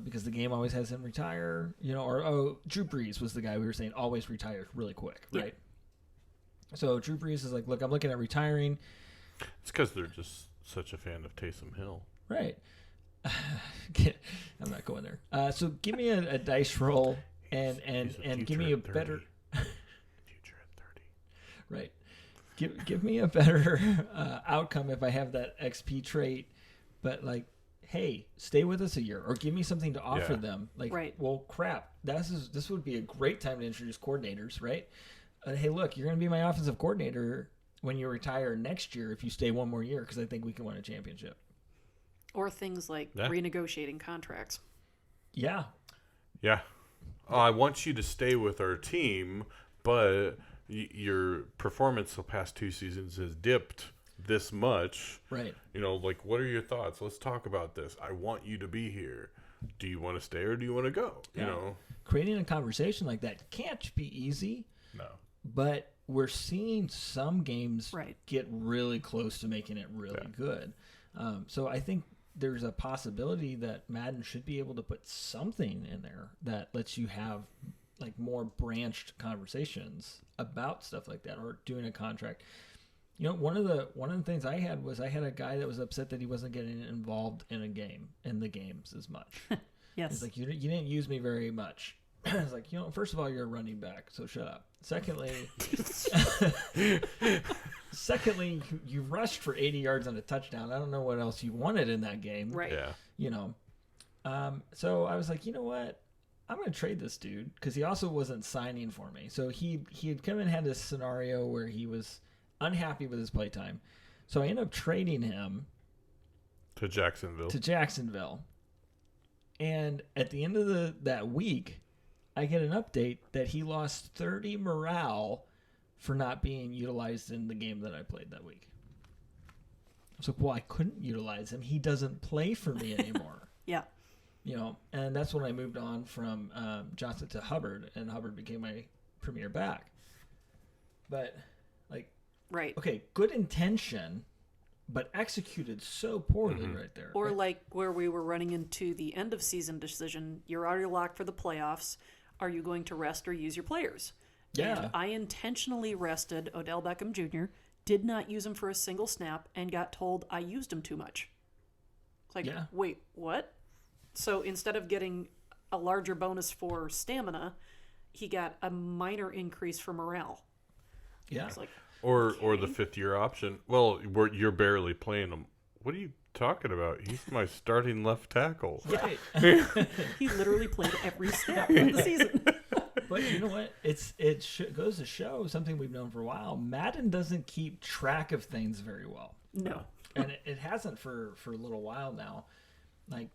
Speaker 1: because the game always has him retire. You know, or Drew Brees was the guy we were saying always retires really quick, right? So Drew Brees is like, look, I'm looking at retiring.
Speaker 2: It's because they're just such a fan of Taysom Hill.
Speaker 1: Right. I'm not going there. So give me a dice roll and give me a better...
Speaker 2: Future at 30.
Speaker 1: Right. Give me a better outcome if I have that XP trait, but like, hey, stay with us a year or give me something to offer them. Like, well, crap, this would be a great time to introduce coordinators, right? Hey, look, you're going to be my offensive coordinator when you retire next year if you stay one more year because I think we can win a championship.
Speaker 3: Or things like renegotiating contracts.
Speaker 1: Yeah.
Speaker 2: Yeah. Oh, I want you to stay with our team, but your performance the past 2 seasons has dipped this much.
Speaker 1: Right.
Speaker 2: You know, like, what are your thoughts? Let's talk about this. I want you to be here. Do you want to stay or do you want to go?
Speaker 1: Yeah.
Speaker 2: You know,
Speaker 1: creating a conversation like that can't be easy.
Speaker 2: No.
Speaker 1: But we're seeing some games get really close to making it really good. So I think there's a possibility that Madden should be able to put something in there that lets you have like more branched conversations about stuff like that, or doing a contract. You know, one of the things I had was I had a guy that was upset that he wasn't getting involved in the games as much.
Speaker 3: Yes.
Speaker 1: He's like, you didn't use me very much. I was like, you know, first of all, you're a running back, so shut up. Secondly, you rushed for 80 yards on a touchdown. I don't know what else you wanted in that game.
Speaker 3: Right.
Speaker 2: Yeah.
Speaker 1: You know, so I was like, you know what? I'm going to trade this dude because he also wasn't signing for me. So he had come and had this scenario where he was unhappy with his playtime. So I ended up trading him
Speaker 2: to Jacksonville.
Speaker 1: And at the end of that week, I get an update that he lost 30 morale for not being utilized in the game that I played that week. I was like, well, I couldn't utilize him. He doesn't play for me anymore.
Speaker 3: Yeah.
Speaker 1: You know, and that's when I moved on from Johnson to Hubbard, and Hubbard became my premier back. But, like, okay, good intention, but executed so poorly right there.
Speaker 3: Or like where we were running into the end of season decision, you're already locked for the playoffs. Are you going to rest or use your players?
Speaker 1: Yeah.
Speaker 3: And I intentionally rested Odell Beckham Jr., did not use him for a single snap, and got told I used him too much. It's like, wait, what? So instead of getting a larger bonus for stamina, he got a minor increase for morale.
Speaker 1: Yeah.
Speaker 3: It's like,
Speaker 2: or the 5th-year option. Well, you're barely playing him. What are you talking about? He's my starting left tackle.
Speaker 1: Right.
Speaker 3: He literally played every snap of the season.
Speaker 1: But you know what? Goes to show something we've known for a while. Madden doesn't keep track of things very well.
Speaker 3: No.
Speaker 1: And it hasn't for a little while now. Like,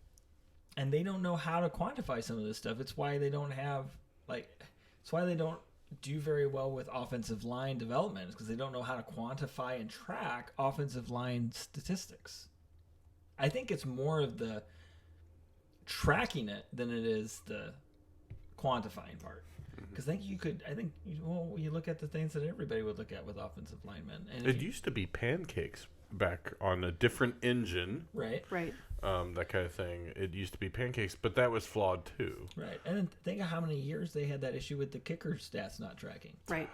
Speaker 1: and they don't know how to quantify some of this stuff. It's why they don't do very well with offensive line development, because they don't know how to quantify and track offensive line statistics. I think it's more of the tracking it than it is the quantifying part. Because you look at the things that everybody would look at with offensive linemen. And
Speaker 2: it used to be pancakes back on a different engine.
Speaker 1: Right.
Speaker 2: That kind of thing. It used to be pancakes, but that was flawed too.
Speaker 1: Right. And then think of how many years they had that issue with the kicker stats not tracking.
Speaker 3: Right.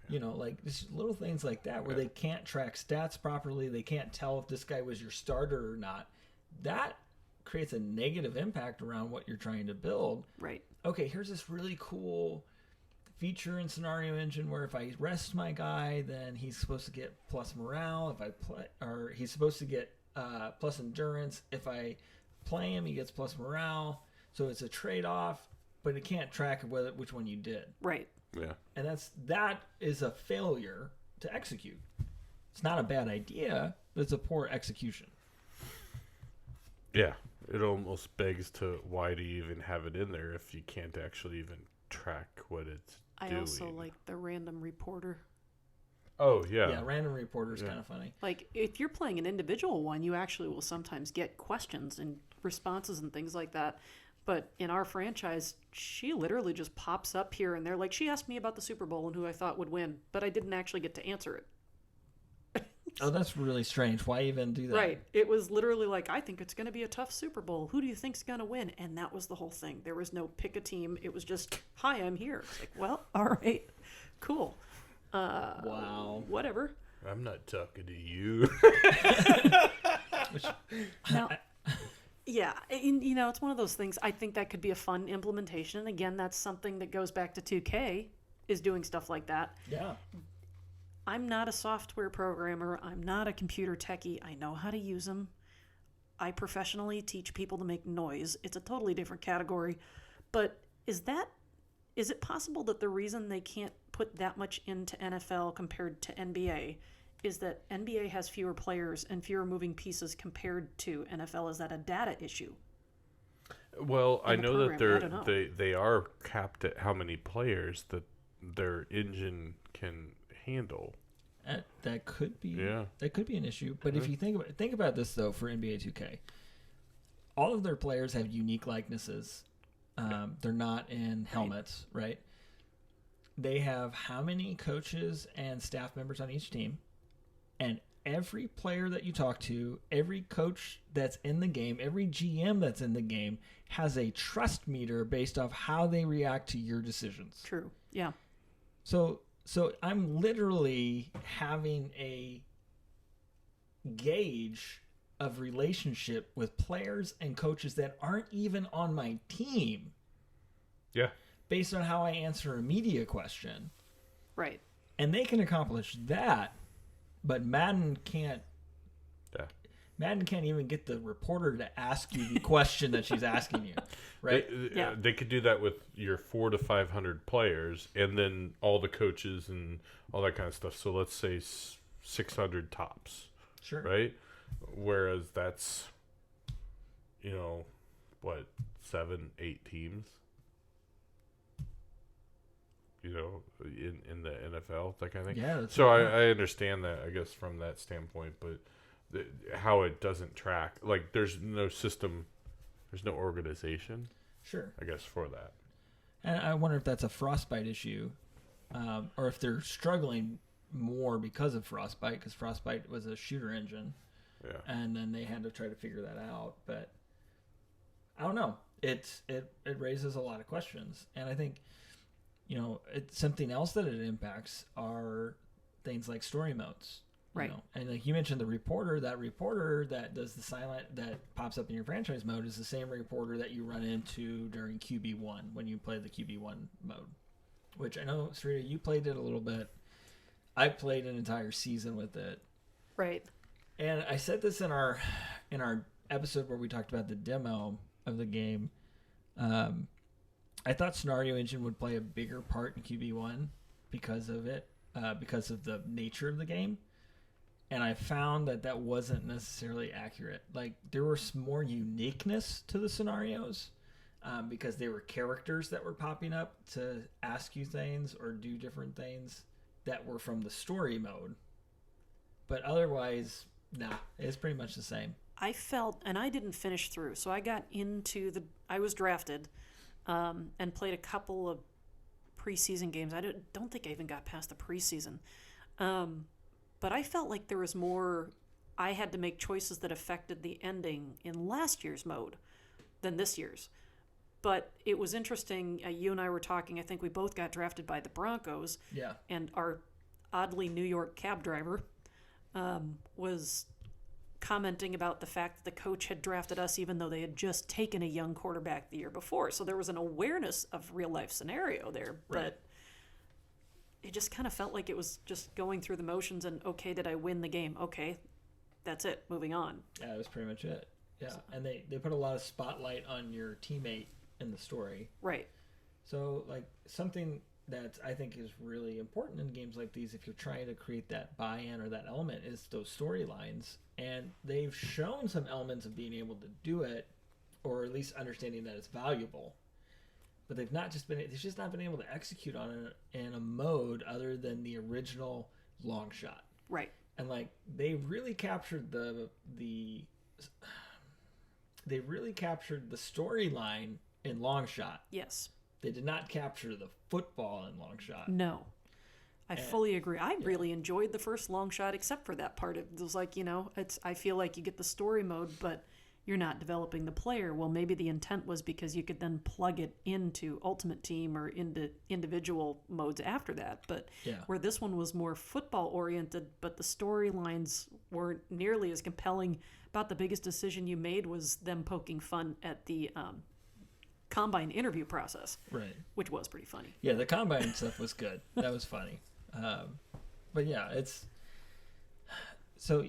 Speaker 1: You know, like just little things like that where they can't track stats properly. They can't tell if this guy was your starter or not. That creates a negative impact around what you're trying to build.
Speaker 3: Right.
Speaker 1: Okay, here's this really cool feature and scenario engine where if I rest my guy, then he's supposed to get plus morale. If I play, or he's supposed to get plus endurance. If I play him, he gets plus morale. So it's a trade-off, but it can't track which one you did.
Speaker 3: Right.
Speaker 2: Yeah.
Speaker 1: And that is a failure to execute. It's not a bad idea, but it's a poor execution.
Speaker 2: Yeah. It almost begs to why do you even have it in there if you can't actually even track what it's doing?
Speaker 3: I also like the random reporter.
Speaker 2: Oh, yeah.
Speaker 1: Yeah, random reporter is kind of funny.
Speaker 3: Like, if you're playing an individual one, you actually will sometimes get questions and responses and things like that. But in our franchise, she literally just pops up here and there. Like, she asked me about the Super Bowl and who I thought would win, but I didn't actually get to answer it.
Speaker 1: Oh, that's really strange. Why even do that?
Speaker 3: Right. It was literally like, I think it's going to be a tough Super Bowl. Who do you think's going to win? And that was the whole thing. There was no pick a team. It was just, hi, I'm here. It's like, well, all right, cool.
Speaker 1: Wow.
Speaker 3: Whatever.
Speaker 2: I'm not talking to you.
Speaker 3: Now, yeah, and, it's one of those things. I think that could be a fun implementation. And again, that's something that goes back to 2K, is doing stuff like that.
Speaker 1: Yeah.
Speaker 3: I'm not a software programmer. I'm not a computer techie. I know how to use them. I professionally teach people to make noise. It's a totally different category. But is it possible that the reason they can't put that much into NFL compared to NBA is that NBA has fewer players and fewer moving pieces compared to NFL? Is that a data issue?
Speaker 2: Well, I know that they are capped at how many players that their engine can handle.
Speaker 1: That could be
Speaker 2: That
Speaker 1: could be an issue. But if you think about this though, for NBA 2K, all of their players have unique likenesses. They're not in helmets, right? They have how many coaches and staff members on each team, and every player that you talk to, every coach that's in the game, every GM that's in the game has a trust meter based off how they react to your decisions.
Speaker 3: True. Yeah.
Speaker 1: So I'm literally having a gauge of relationship with players and coaches that aren't even on my team.
Speaker 2: Yeah.
Speaker 1: Based on how I answer a media question.
Speaker 3: Right.
Speaker 1: And they can accomplish that, but Madden can't.
Speaker 2: Yeah.
Speaker 1: Madden can't even get the reporter to ask you the question that she's asking you, right?
Speaker 2: They could do that with your 400 to 500 players, and then all the coaches and all that kind of stuff. So let's say 600 tops,
Speaker 1: Sure.
Speaker 2: right? Whereas that's, 7, 8 teams, in the NFL, that kind of thing.
Speaker 1: Yeah.
Speaker 2: So I understand that, I guess, from that standpoint, but how it doesn't track, like there's no system, there's no organization,
Speaker 1: Sure.
Speaker 2: I guess, for that.
Speaker 1: And I wonder if that's a Frostbite issue, or if they're struggling more because of Frostbite, because Frostbite was a shooter engine.
Speaker 2: Yeah.
Speaker 1: And then they had to try to figure that out. But I don't know. It raises a lot of questions. And I think, it's something else that it impacts are things like story modes.
Speaker 3: Right.
Speaker 1: And like you mentioned, the reporter that does the silent, that pops up in your franchise mode, is the same reporter that you run into during QB1 when you play the QB1 mode, which I know, Sarita, you played it a little bit. I played an entire season with it.
Speaker 3: Right.
Speaker 1: And I said this in our episode where we talked about the demo of the game. I thought Scenario Engine would play a bigger part in QB1 because of it, because of the nature of the game. And I found that wasn't necessarily accurate. Like, there was more uniqueness to the scenarios because they were characters that were popping up to ask you things or do different things that were from the story mode. But otherwise, nah, it's pretty much the same.
Speaker 3: I felt, and I didn't finish through, so I got into I was drafted and played a couple of preseason games. I don't think I even got past the preseason. But I felt like there was more, I had to make choices that affected the ending in last year's mode than this year's. But it was interesting, you and I were talking, I think we both got drafted by the Broncos.
Speaker 1: Yeah.
Speaker 3: And our oddly New York cab driver was commenting about the fact that the coach had drafted us even though they had just taken a young quarterback the year before. So there was an awareness of real life scenario there.
Speaker 1: Right.
Speaker 3: But it just kind of felt like it was just going through the motions and, okay, did I win the game? Okay, that's it. Moving on.
Speaker 1: Yeah, that was pretty much it. Yeah, so. And they put a lot of spotlight on your teammate in the story.
Speaker 3: Right.
Speaker 1: So, like, something that I think is really important in games like these, if you're trying to create that buy-in or that element, is those storylines. And they've shown some elements of being able to do it, or at least understanding that it's valuable. But they've just not been able to execute on it in a mode other than the original long shot.
Speaker 3: Right.
Speaker 1: And like they really captured the storyline in long shot.
Speaker 3: Yes.
Speaker 1: They did not capture the football in long shot.
Speaker 3: No. I fully agree. I really enjoyed the first long shot except for that part. It was like, I feel like you get the story mode, but you're not developing the player. Well, maybe the intent was because you could then plug it into Ultimate Team or into individual modes after that. But where this one was more football oriented, but the storylines weren't nearly as compelling. About the biggest decision you made was them poking fun at the combine interview process,
Speaker 1: right?
Speaker 3: Which was pretty funny.
Speaker 1: Yeah, the combine stuff was good. That was funny. But yeah, it's. So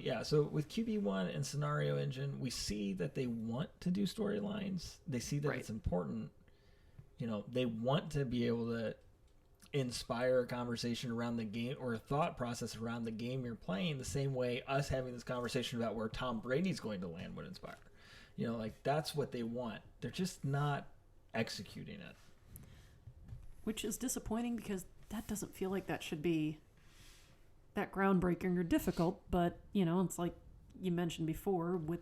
Speaker 1: with QB1 and Scenario Engine, we see that they want to do storylines. They see that it's important. They want to be able to inspire a conversation around the game or a thought process around the game you're playing the same way us having this conversation about where Tom Brady's going to land would inspire. That's what they want. They're just not executing it.
Speaker 3: Which is disappointing because that doesn't feel like that should be that groundbreaking or difficult, but it's like you mentioned before with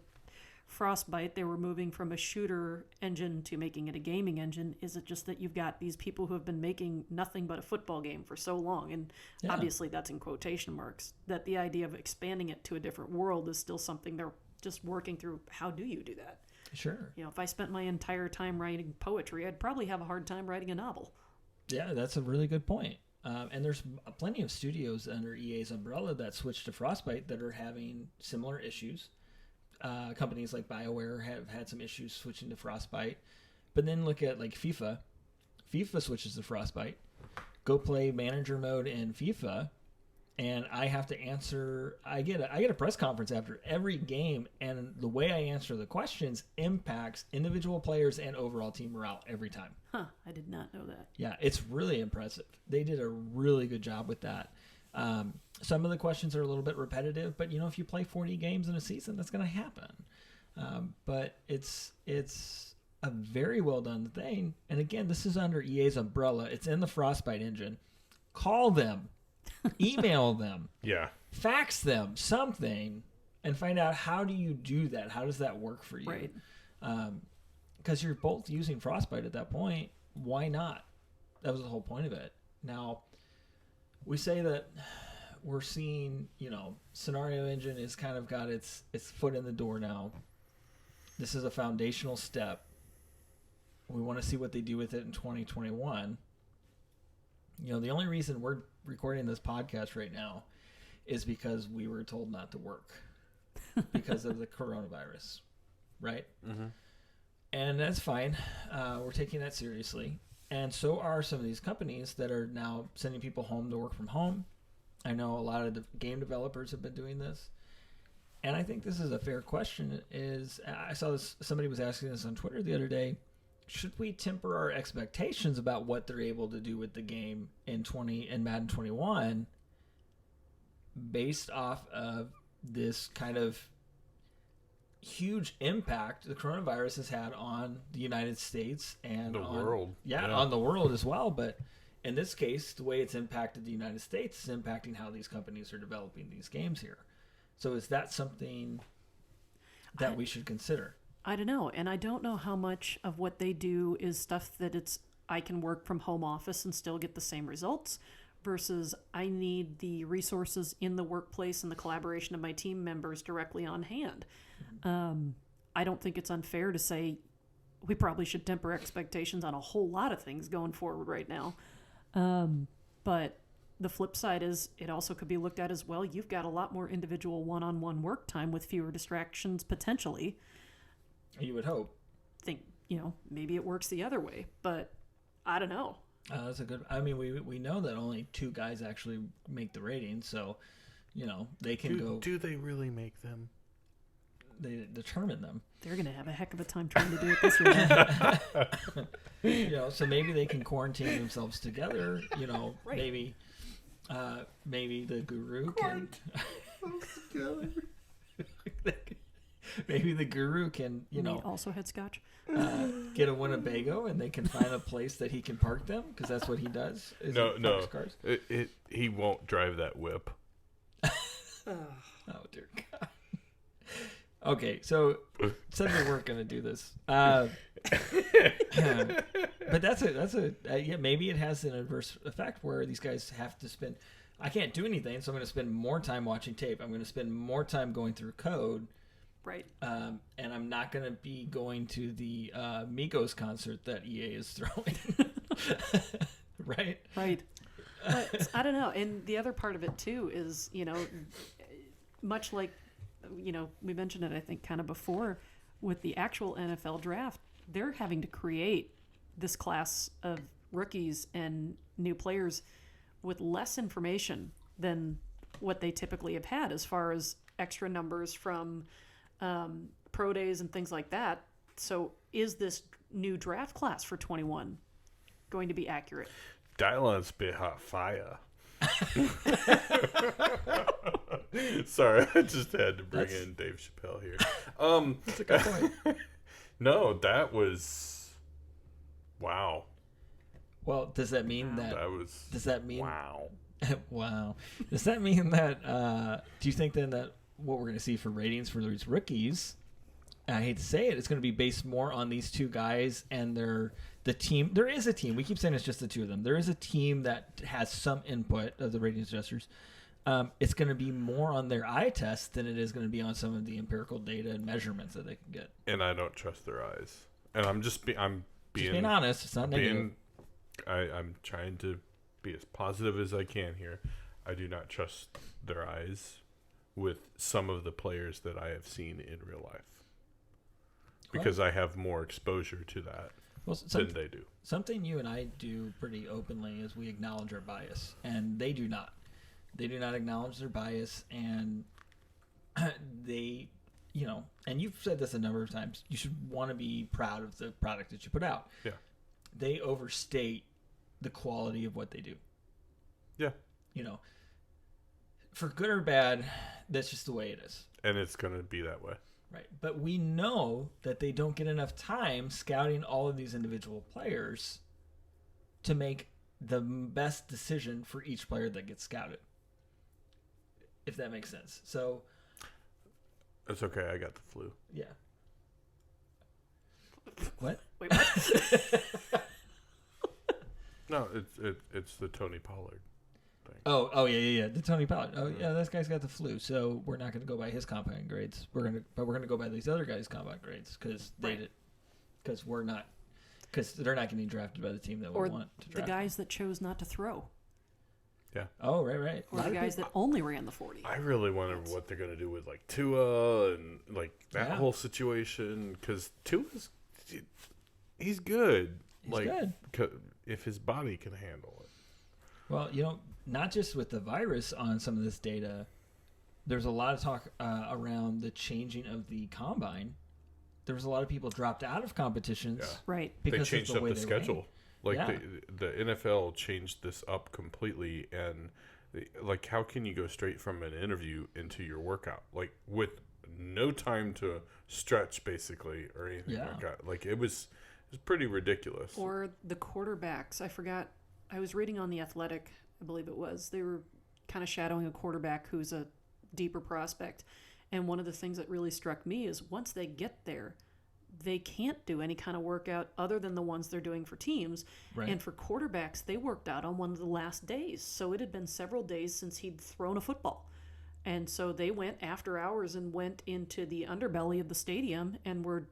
Speaker 3: Frostbite, they were moving from a shooter engine to making it a gaming engine. Is it just that you've got these people who have been making nothing but a football game for so long, and obviously that's in quotation marks, that the idea of expanding it to a different world is still something they're just working through. How do you do that?
Speaker 1: Sure.
Speaker 3: If I spent my entire time writing poetry, I'd probably have a hard time writing a novel. Yeah,
Speaker 1: that's a really good point. And there's plenty of studios under EA's umbrella that switched to Frostbite that are having similar issues. Companies like BioWare have had some issues switching to Frostbite. But then look at like FIFA. FIFA switches to Frostbite. Go play manager mode in FIFA, and I have to answer. I get a press conference after every game, and the way I answer the questions impacts individual players and overall team morale every time.
Speaker 3: Huh, I did not know that.
Speaker 1: Yeah, it's really impressive. They did a really good job with that. Some of the questions are a little bit repetitive, but if you play 40 games in a season, that's going to happen. But it's a very well done thing. And again, this is under EA's umbrella. It's in the Frostbite engine. Call them, email them, fax them, something, and find out how do you do that? How does that work for you?
Speaker 3: Right.
Speaker 1: Because you're both using Frostbite at that point. Why not? That was the whole point of it. Now, we say that we're seeing, Scenario Engine has kind of got its foot in the door now. This is a foundational step. We want to see what they do with it in 2021. The only reason we're recording this podcast right now is because we were told not to work because of the coronavirus, right? Mm-hmm. And that's fine. We're taking that seriously. And so are some of these companies that are now sending people home to work from home. I know a lot of the game developers have been doing this. And I think this is a fair question. I saw this, somebody was asking this on Twitter the other day. should we temper our expectations about what they're able to do with the game in Madden 21 based off of this kind of huge impact the coronavirus has had on the United States and
Speaker 2: the world.
Speaker 1: Yeah, on the world as well. But in this case, the way it's impacted the United States is impacting how these companies are developing these games here. So is that something that we should consider?
Speaker 3: I don't know. And I don't know how much of what they do is stuff that I can work from home office and still get the same results versus I need the resources in the workplace and the collaboration of my team members directly on hand. I don't think it's unfair to say we probably should temper expectations on a whole lot of things going forward right now. But the flip side is it also could be looked at as, well, you've got a lot more individual one-on-one work time with fewer distractions potentially.
Speaker 1: You would hope.
Speaker 3: Think, maybe it works the other way, but I don't know.
Speaker 1: That's a good. I mean, we know that only 2 guys actually make the ratings, so they can go.
Speaker 2: Do they really make them?
Speaker 1: They determine them.
Speaker 3: They're gonna have a heck of a time trying to do it this way.
Speaker 1: So maybe they can quarantine themselves together.
Speaker 3: Right.
Speaker 1: Maybe the guru can. Maybe the guru can,
Speaker 3: also had scotch.
Speaker 1: Get a Winnebago and they can find a place that he can park them because that's what he does.
Speaker 2: No.
Speaker 1: Cars.
Speaker 2: He won't drive that whip.
Speaker 1: Oh dear God. Okay, so said we weren't going to do this, but maybe it has an adverse effect where these guys have to spend. I can't do anything, so I'm going to spend more time watching tape. I'm going to spend more time going through code.
Speaker 3: Right.
Speaker 1: And I'm not going to be going to the Migos concert that EA is throwing. Right?
Speaker 3: Right. But I don't know. And the other part of it, too, is, much like, we mentioned it, I think, kind of before, with the actual NFL draft, they're having to create this class of rookies and new players with less information than what they typically have had as far as extra numbers from pro days and things like that. So is this new draft class for 21 going to be accurate?
Speaker 2: Dylan spit hot fire. Sorry, I just had to bring in Dave Chappelle here.
Speaker 1: That's a good point.
Speaker 2: No, that was wow.
Speaker 1: Well, does that mean that? Does that mean?
Speaker 2: Wow.
Speaker 1: Wow. Does that mean that? Do you think then that what we're going to see for ratings for these rookies? And I hate to say it, it's going to be based more on these 2 guys and the team. There is a team. We keep saying it's just the 2 of them. There is a team that has some input of the ratings adjusters. It's going to be more on their eye test than it is going to be on some of the empirical data and measurements that they can get.
Speaker 2: And I don't trust their eyes. And I'm being
Speaker 1: honest. It's not negative.
Speaker 2: I'm trying to be as positive as I can here. I do not trust their eyes with some of the players that I have seen in real life. Because I have more exposure to that than they do.
Speaker 1: Something you and I do pretty openly is we acknowledge our bias, and they do not. They do not acknowledge their bias, and they, and you've said this a number of times, you should want to be proud of the product that you put out.
Speaker 2: Yeah.
Speaker 1: They overstate the quality of what they do.
Speaker 2: Yeah.
Speaker 1: For good or bad, that's just the way it is.
Speaker 2: And it's going to be that way.
Speaker 1: Right. But we know that they don't get enough time scouting all of these individual players to make the best decision for each player that gets scouted. If that makes sense. So
Speaker 2: it's okay. I got the flu.
Speaker 1: Yeah. What?
Speaker 3: Wait, what?
Speaker 2: No, it's the Tony Pollard thing.
Speaker 1: Oh yeah. The Tony Pollard. Oh yeah, this guy's got the flu, so we're not going to go by his combine grades. We're going to go by these other guys' combine grades because they're not getting drafted by the team that we want to draft.
Speaker 3: The guys that chose not to throw.
Speaker 2: Yeah.
Speaker 1: Oh right.
Speaker 3: Or the guys that only ran the 40.
Speaker 2: I really wonder what they're going to do with like Tua and like that whole situation because Tua's he's good.
Speaker 1: He's good
Speaker 2: if his body can handle it.
Speaker 1: Well, not just with the virus on some of this data, there's a lot of talk around the changing of the combine there was a lot of people dropped out of competitions.
Speaker 2: Yeah.
Speaker 3: Right.
Speaker 1: Because
Speaker 2: they changed
Speaker 1: of the
Speaker 2: up
Speaker 1: way
Speaker 2: the
Speaker 1: they
Speaker 2: schedule.
Speaker 1: ran.
Speaker 2: Like
Speaker 1: Yeah.
Speaker 2: the NFL changed this up completely, and like, how can you go straight from an interview into your workout, like with no time to stretch basically or anything like that? Like it was pretty ridiculous.
Speaker 3: Or the quarterbacks. I forgot. I was reading on The Athletic, I believe it was. They were kind of shadowing a quarterback who's a deeper prospect. And one of the things that really struck me is once they get there, they can't do any kind of workout other than the ones they're doing for teams.
Speaker 1: Right.
Speaker 3: And for quarterbacks, they worked out on one of the last days. So it had been several days since he'd thrown a football. And so they went after hours and went into the underbelly of the stadium and were,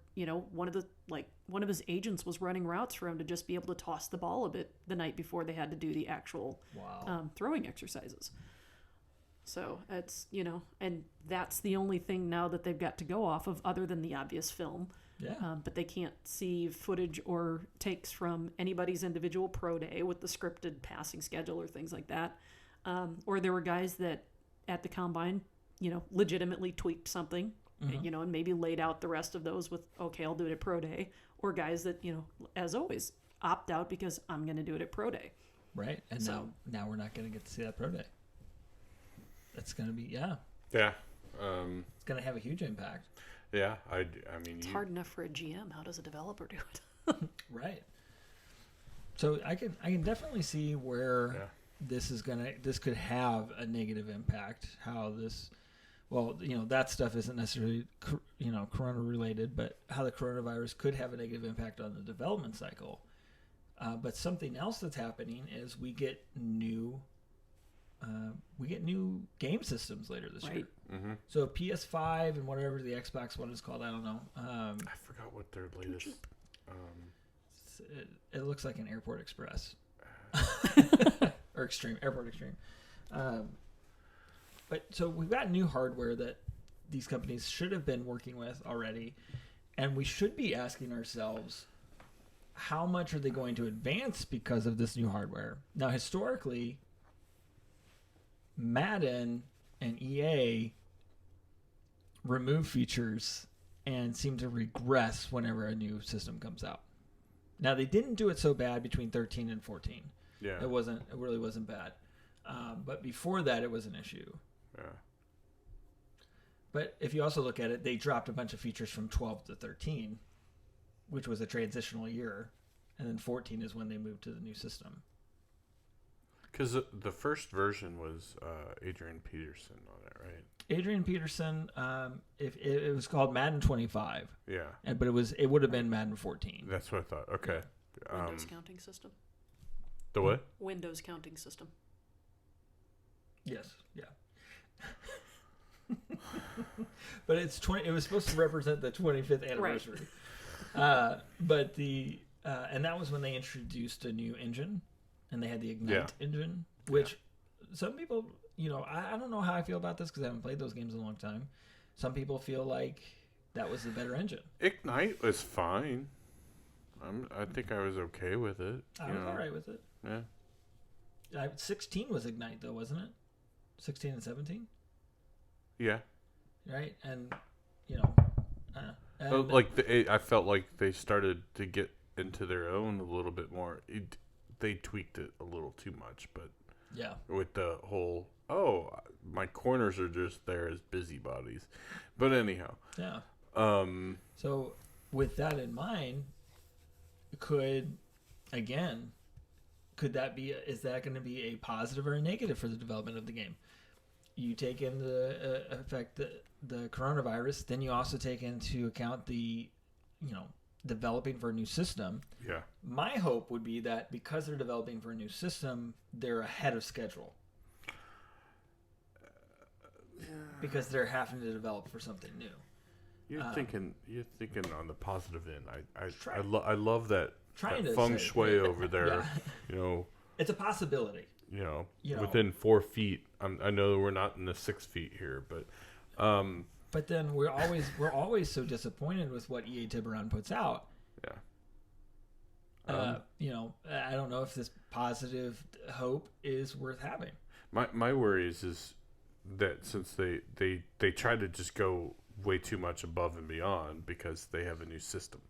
Speaker 3: one of his agents was running routes for him to just be able to toss the ball a bit the night before they had to do the actual throwing exercises. So it's, and that's the only thing now that they've got to go off of other than the obvious film.
Speaker 1: Yeah.
Speaker 3: But they can't see footage or takes from anybody's individual pro day with the scripted passing schedule or things like that. Or there were guys that at the combine, legitimately tweaked something, and maybe laid out the rest of those with, okay, I'll do it at pro day. Or guys that, as always, opt out because I'm going to do it at pro day.
Speaker 1: Right. And so, now we're not going to get to see that pro day. That's going to be,
Speaker 2: Yeah.
Speaker 1: It's going to have a huge impact.
Speaker 2: Yeah. I mean,
Speaker 3: it's hard enough for a GM. How does a developer do it?
Speaker 1: Right. So I can definitely see where this could have a negative impact. How this, that stuff isn't necessarily, corona related, but how the coronavirus could have a negative impact on the development cycle. But something else that's happening is we get new game systems later this year.
Speaker 2: Mm-hmm.
Speaker 1: So PS5 and whatever the Xbox One is called, I don't know.
Speaker 2: I forgot what their latest.
Speaker 1: It looks like an Airport Express or Airport Extreme. But so we've got new hardware that these companies should have been working with already, and we should be asking ourselves, how much are they going to advance because of this new hardware? Now, historically, Madden and EA remove features and seem to regress whenever a new system comes out. Now, they didn't do it so bad between 13 and 14.
Speaker 2: Yeah.
Speaker 1: It really wasn't bad. But before that, it was an issue.
Speaker 2: Yeah.
Speaker 1: But if you also look at it, they dropped a bunch of features from 12 to 13, which was a transitional year. And then 14 is when they moved to the new system.
Speaker 2: Because the first version was Adrian Peterson on it, right?
Speaker 1: Adrian Peterson, if it was called Madden 25.
Speaker 2: Yeah.
Speaker 1: But it would have been Madden 14.
Speaker 2: That's what I thought. Okay.
Speaker 3: Windows counting system.
Speaker 2: The what?
Speaker 3: Windows counting system.
Speaker 1: Yes. Yeah. But it was supposed to represent the 25th anniversary. Right. But and that was when they introduced a new engine, and they had the Ignite engine, which some people, I don't know how I feel about this because I haven't played those games in a long time. Some people feel like that was the better engine.
Speaker 2: Ignite was fine. I think I was okay with it.
Speaker 1: I was all right with it.
Speaker 2: Yeah.
Speaker 1: 16 was Ignite, though, wasn't it? 16 and 17?
Speaker 2: Yeah.
Speaker 1: Right? And,
Speaker 2: I felt like they started to get into their own a little bit more. They tweaked it a little too much, but
Speaker 1: yeah,
Speaker 2: with the whole, my corners are just there as busybodies. But anyhow.
Speaker 1: Yeah. So with that in mind, is that going to be a positive or a negative for the development of the game? You take in the effect the coronavirus, then you also take into account the, developing for a new system.
Speaker 2: Yeah. My
Speaker 1: hope would be that because they're developing for a new system, they're ahead of schedule. Because they're having to develop for something new.
Speaker 2: You're thinking on the positive end. I love that feng shui over there.
Speaker 1: Yeah. It's a possibility.
Speaker 2: Within 4 feet. I know we're not in the 6 feet here, but.
Speaker 1: But then we're always so disappointed with what EA Tiburon puts out.
Speaker 2: Yeah.
Speaker 1: I don't know if this positive hope is worth having.
Speaker 2: My worry is that since they try to just go way too much above and beyond because they have a new system.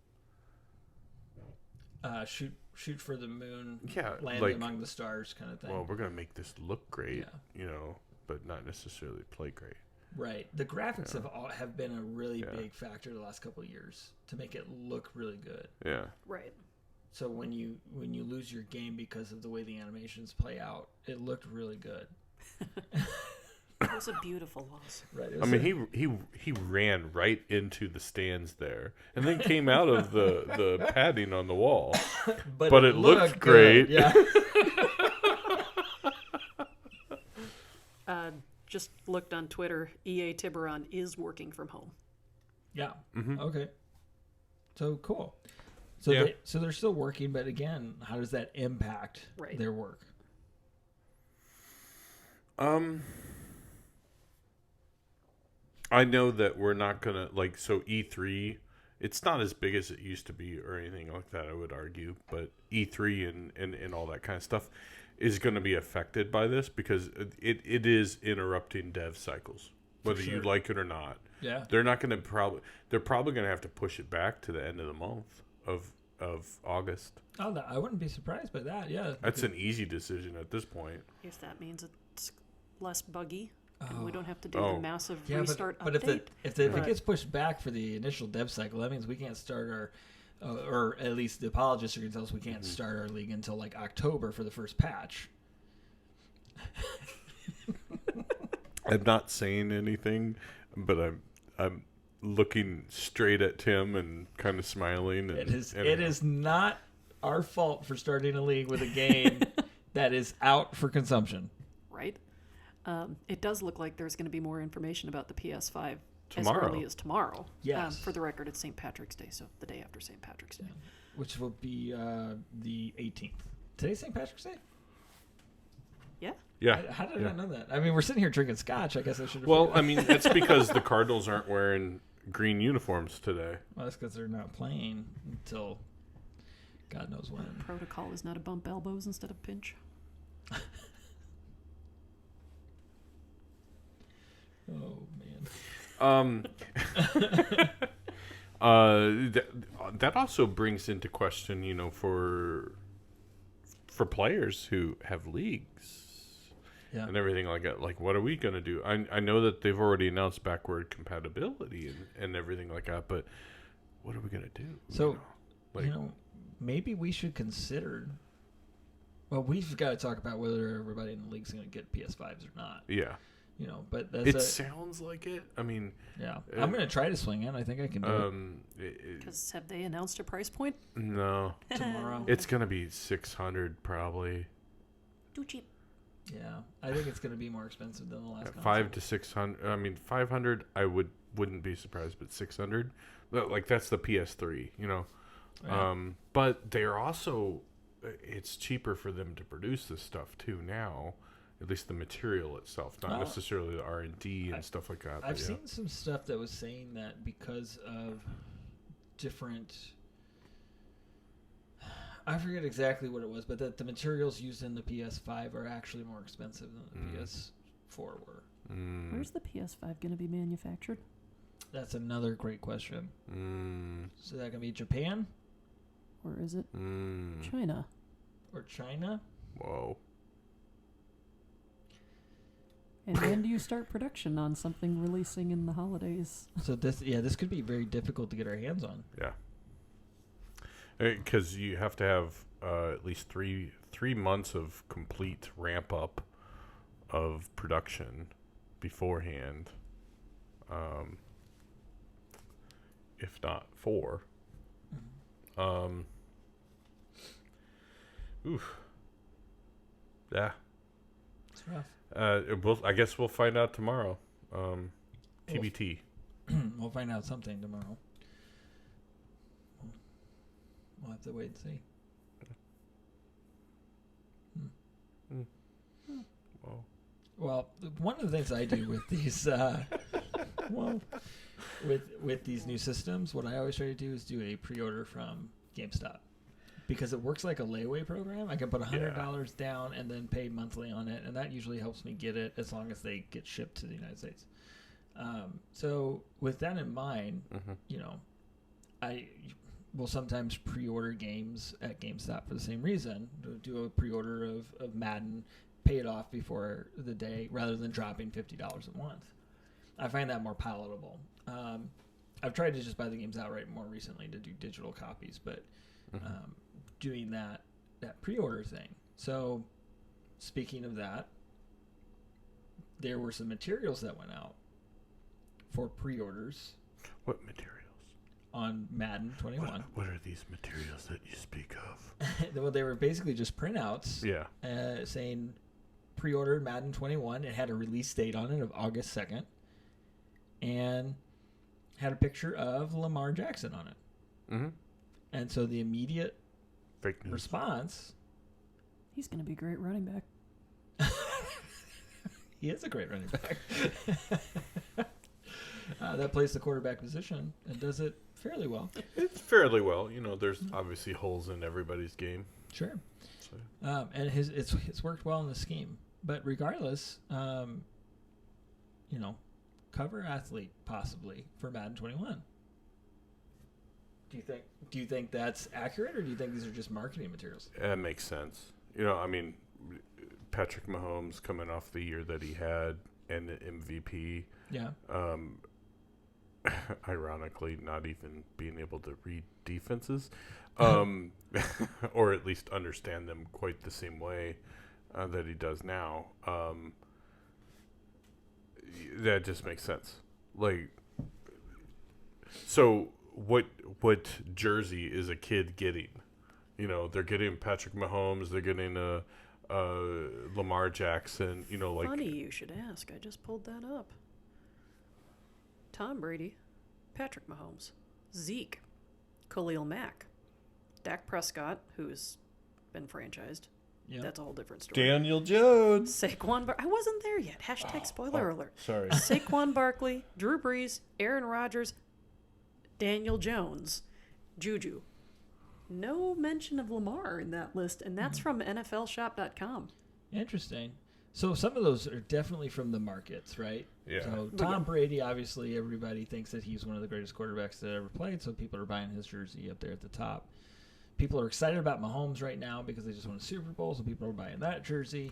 Speaker 1: Shoot for the moon, land
Speaker 2: like,
Speaker 1: among the stars kind of thing.
Speaker 2: Well, we're going to make this look great, but not necessarily play great.
Speaker 1: Right. The graphics have been a really big factor the last couple of years to make it look really good.
Speaker 2: Yeah.
Speaker 3: Right.
Speaker 1: So when you lose your game because of the way the animations play out, it looked really good.
Speaker 3: It was a beautiful loss.
Speaker 2: Right. I mean, he ran right into the stands there, and then came out of the padding on the wall. but it looked great.
Speaker 1: Yeah.
Speaker 3: Just looked on Twitter. EA Tiburon is working from home.
Speaker 1: Yeah.
Speaker 2: Mm-hmm.
Speaker 1: Okay. So cool. So they're still working, but again, how does that impact their work?
Speaker 2: I know that we're not gonna so E3. It's not as big as it used to be or anything like that, I would argue. But E3 and all that kind of stuff is going to be affected by this because it is interrupting dev cycles, whether you like it or not.
Speaker 1: Yeah,
Speaker 2: they're not going to they're probably going to have to push it back to the end of the month of August.
Speaker 1: Oh, I wouldn't be surprised by that. Yeah,
Speaker 2: that's an easy decision at this point.
Speaker 3: If that means it's less buggy. And we don't have to do the massive restart
Speaker 1: but
Speaker 3: update.
Speaker 1: If it gets pushed back for the initial dev cycle, that means we can't start our, or at least the apologists are going to tell us we can't start our league until October for the first patch.
Speaker 2: I'm not saying anything, but I'm looking straight at Tim and kind of smiling. And,
Speaker 1: it is not our fault for starting a league with a game that is out for consumption.
Speaker 3: Right. It does look like there's going to be more information about the PS5
Speaker 2: tomorrow.
Speaker 3: As early as tomorrow.
Speaker 1: Yes.
Speaker 3: For the record, it's St. Patrick's Day, so the day after St. Patrick's Day.
Speaker 1: Which will be the 18th. Today's St. Patrick's Day?
Speaker 3: Yeah.
Speaker 2: Yeah.
Speaker 1: How did I not know that? I mean, we're sitting here drinking scotch. I guess I should have.
Speaker 2: Well, I mean, it's because the Cardinals aren't wearing green uniforms today.
Speaker 1: Well, that's because they're not playing until God knows when.
Speaker 3: Protocol is not to bump elbows instead of pinch.
Speaker 1: Oh man.
Speaker 2: That also brings into question, for players who have leagues and everything like that. Like, what are we gonna do? I know that they've already announced backward compatibility and everything like that, but what are we gonna do?
Speaker 1: So, maybe we should consider. Well, we've got to talk about whether everybody in the league's going to get PS5s or not.
Speaker 2: Yeah.
Speaker 1: But
Speaker 2: sounds like it. I mean,
Speaker 1: yeah, I'm going to try to swing in. I think I can do
Speaker 3: it. Because have they announced a price point?
Speaker 2: No.
Speaker 1: Tomorrow.
Speaker 2: It's going to be $600 probably.
Speaker 3: Too cheap.
Speaker 1: Yeah, I think it's going to be more expensive than the last.
Speaker 2: $500 to $600. I mean, $500. I wouldn't be surprised, but $600. That's the PS3.
Speaker 1: Yeah.
Speaker 2: But they're also. It's cheaper for them to produce this stuff too now. At least the material itself, not necessarily the R&D and stuff like that.
Speaker 1: I've seen some stuff that was saying that because of different... I forget exactly what it was, but that the materials used in the PS5 are actually more expensive than the PS4 were.
Speaker 3: Where's the PS5 going to be manufactured?
Speaker 1: That's another great question. So that going to be Japan?
Speaker 3: Or is it China?
Speaker 1: Or China?
Speaker 2: Whoa.
Speaker 3: And when do you start production on something releasing in the holidays?
Speaker 1: So this could be very difficult to get our hands on.
Speaker 2: Yeah. Because you have to have at least three months of complete ramp up of production beforehand. If not 4. Oof. Yeah.
Speaker 1: It's rough.
Speaker 2: I guess we'll find out tomorrow. TBT.
Speaker 1: We'll find out something tomorrow. We'll have to wait and see. Well, one of the things I do with these, with these new systems, what I always try to do is do a pre-order from GameStop. Because it works like a layaway program. I can put $100 down and then pay monthly on it, and that usually helps me get it as long as they get shipped to the United States. So with that in mind, I will sometimes pre-order games at GameStop for the same reason. Do a pre-order of Madden, pay it off before the day rather than dropping $50 a month. I find that more palatable. I've tried to just buy the games outright more recently to do digital copies, but doing that pre-order thing. So speaking of that, there were some materials that went out for pre-orders.
Speaker 2: What materials?
Speaker 1: On Madden 21.
Speaker 2: What are these materials that you speak of?
Speaker 1: Well, they were basically just printouts.
Speaker 2: Yeah.
Speaker 1: Saying pre-ordered Madden 21. It had a release date on it of August 2nd. And had a picture of Lamar Jackson on it. Mm-hmm. And so the immediate
Speaker 2: fake news
Speaker 1: response...
Speaker 3: He's going to be a great running back.
Speaker 1: He is a great running back. That plays the quarterback position and does it fairly well.
Speaker 2: It's fairly well. There's obviously holes in everybody's game.
Speaker 1: Sure. So. And it's worked well in the scheme. But regardless, cover athlete possibly for Madden 21. Do you think that's accurate, or do you think these are just marketing materials?
Speaker 2: That makes sense. Patrick Mahomes coming off the year that he had and the MVP.
Speaker 1: Yeah.
Speaker 2: Ironically, not even being able to read defenses, or at least understand them quite the same way that he does now. That just makes sense. So what jersey is a kid getting? They're getting Patrick Mahomes. They're getting Lamar Jackson.
Speaker 3: Funny you should ask. I just pulled that up. Tom Brady, Patrick Mahomes, Zeke, Khalil Mack, Dak Prescott, who's been franchised. Yep. That's a whole different story.
Speaker 2: Daniel Jones.
Speaker 3: Saquon I wasn't there yet. # spoiler alert.
Speaker 2: Sorry.
Speaker 3: Saquon Barkley, Drew Brees, Aaron Rodgers, Daniel Jones, Juju. No mention of Lamar in that list, and that's from NFLshop.com.
Speaker 1: Interesting. So some of those are definitely from the markets, right?
Speaker 2: Yeah.
Speaker 1: So Tom Brady, obviously, everybody thinks that he's one of the greatest quarterbacks that ever played, so people are buying his jersey up there at the top. People are excited about Mahomes right now because they just won a Super Bowl, so people are buying that jersey.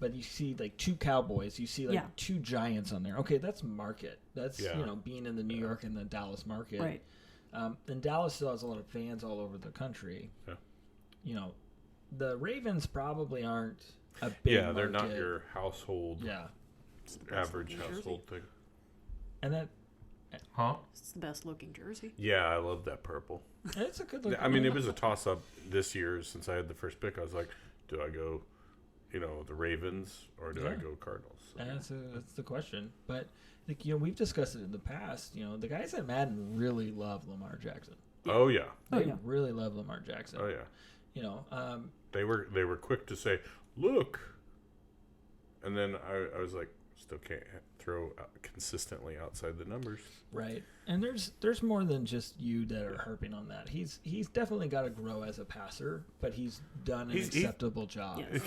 Speaker 1: But you see, 2 Cowboys, you see, 2 Giants on there. Okay, that's market. That's, being in the New York and the Dallas market.
Speaker 3: Right.
Speaker 1: And Dallas still has a lot of fans all over the country. Yeah. The Ravens probably aren't a big market.
Speaker 2: They're not your household, average household thing.
Speaker 1: And that...
Speaker 2: Huh?
Speaker 3: It's the best looking jersey.
Speaker 2: Yeah, I love that purple.
Speaker 1: It's a good looking.
Speaker 2: I mean, it was a toss-up this year since I had the first pick. I was like, do I go, the Ravens or do I go Cardinals? So,
Speaker 1: that's the question. But we've discussed it in the past. The guys at Madden really love Lamar Jackson.
Speaker 2: Oh yeah.
Speaker 1: They really love Lamar Jackson.
Speaker 2: Oh yeah. They were quick to say, look, and then I was like, still can't throw consistently outside the numbers.
Speaker 1: Right. And there's more than just you that are harping on that. He's definitely got to grow as a passer, but he's done an acceptable job.
Speaker 2: I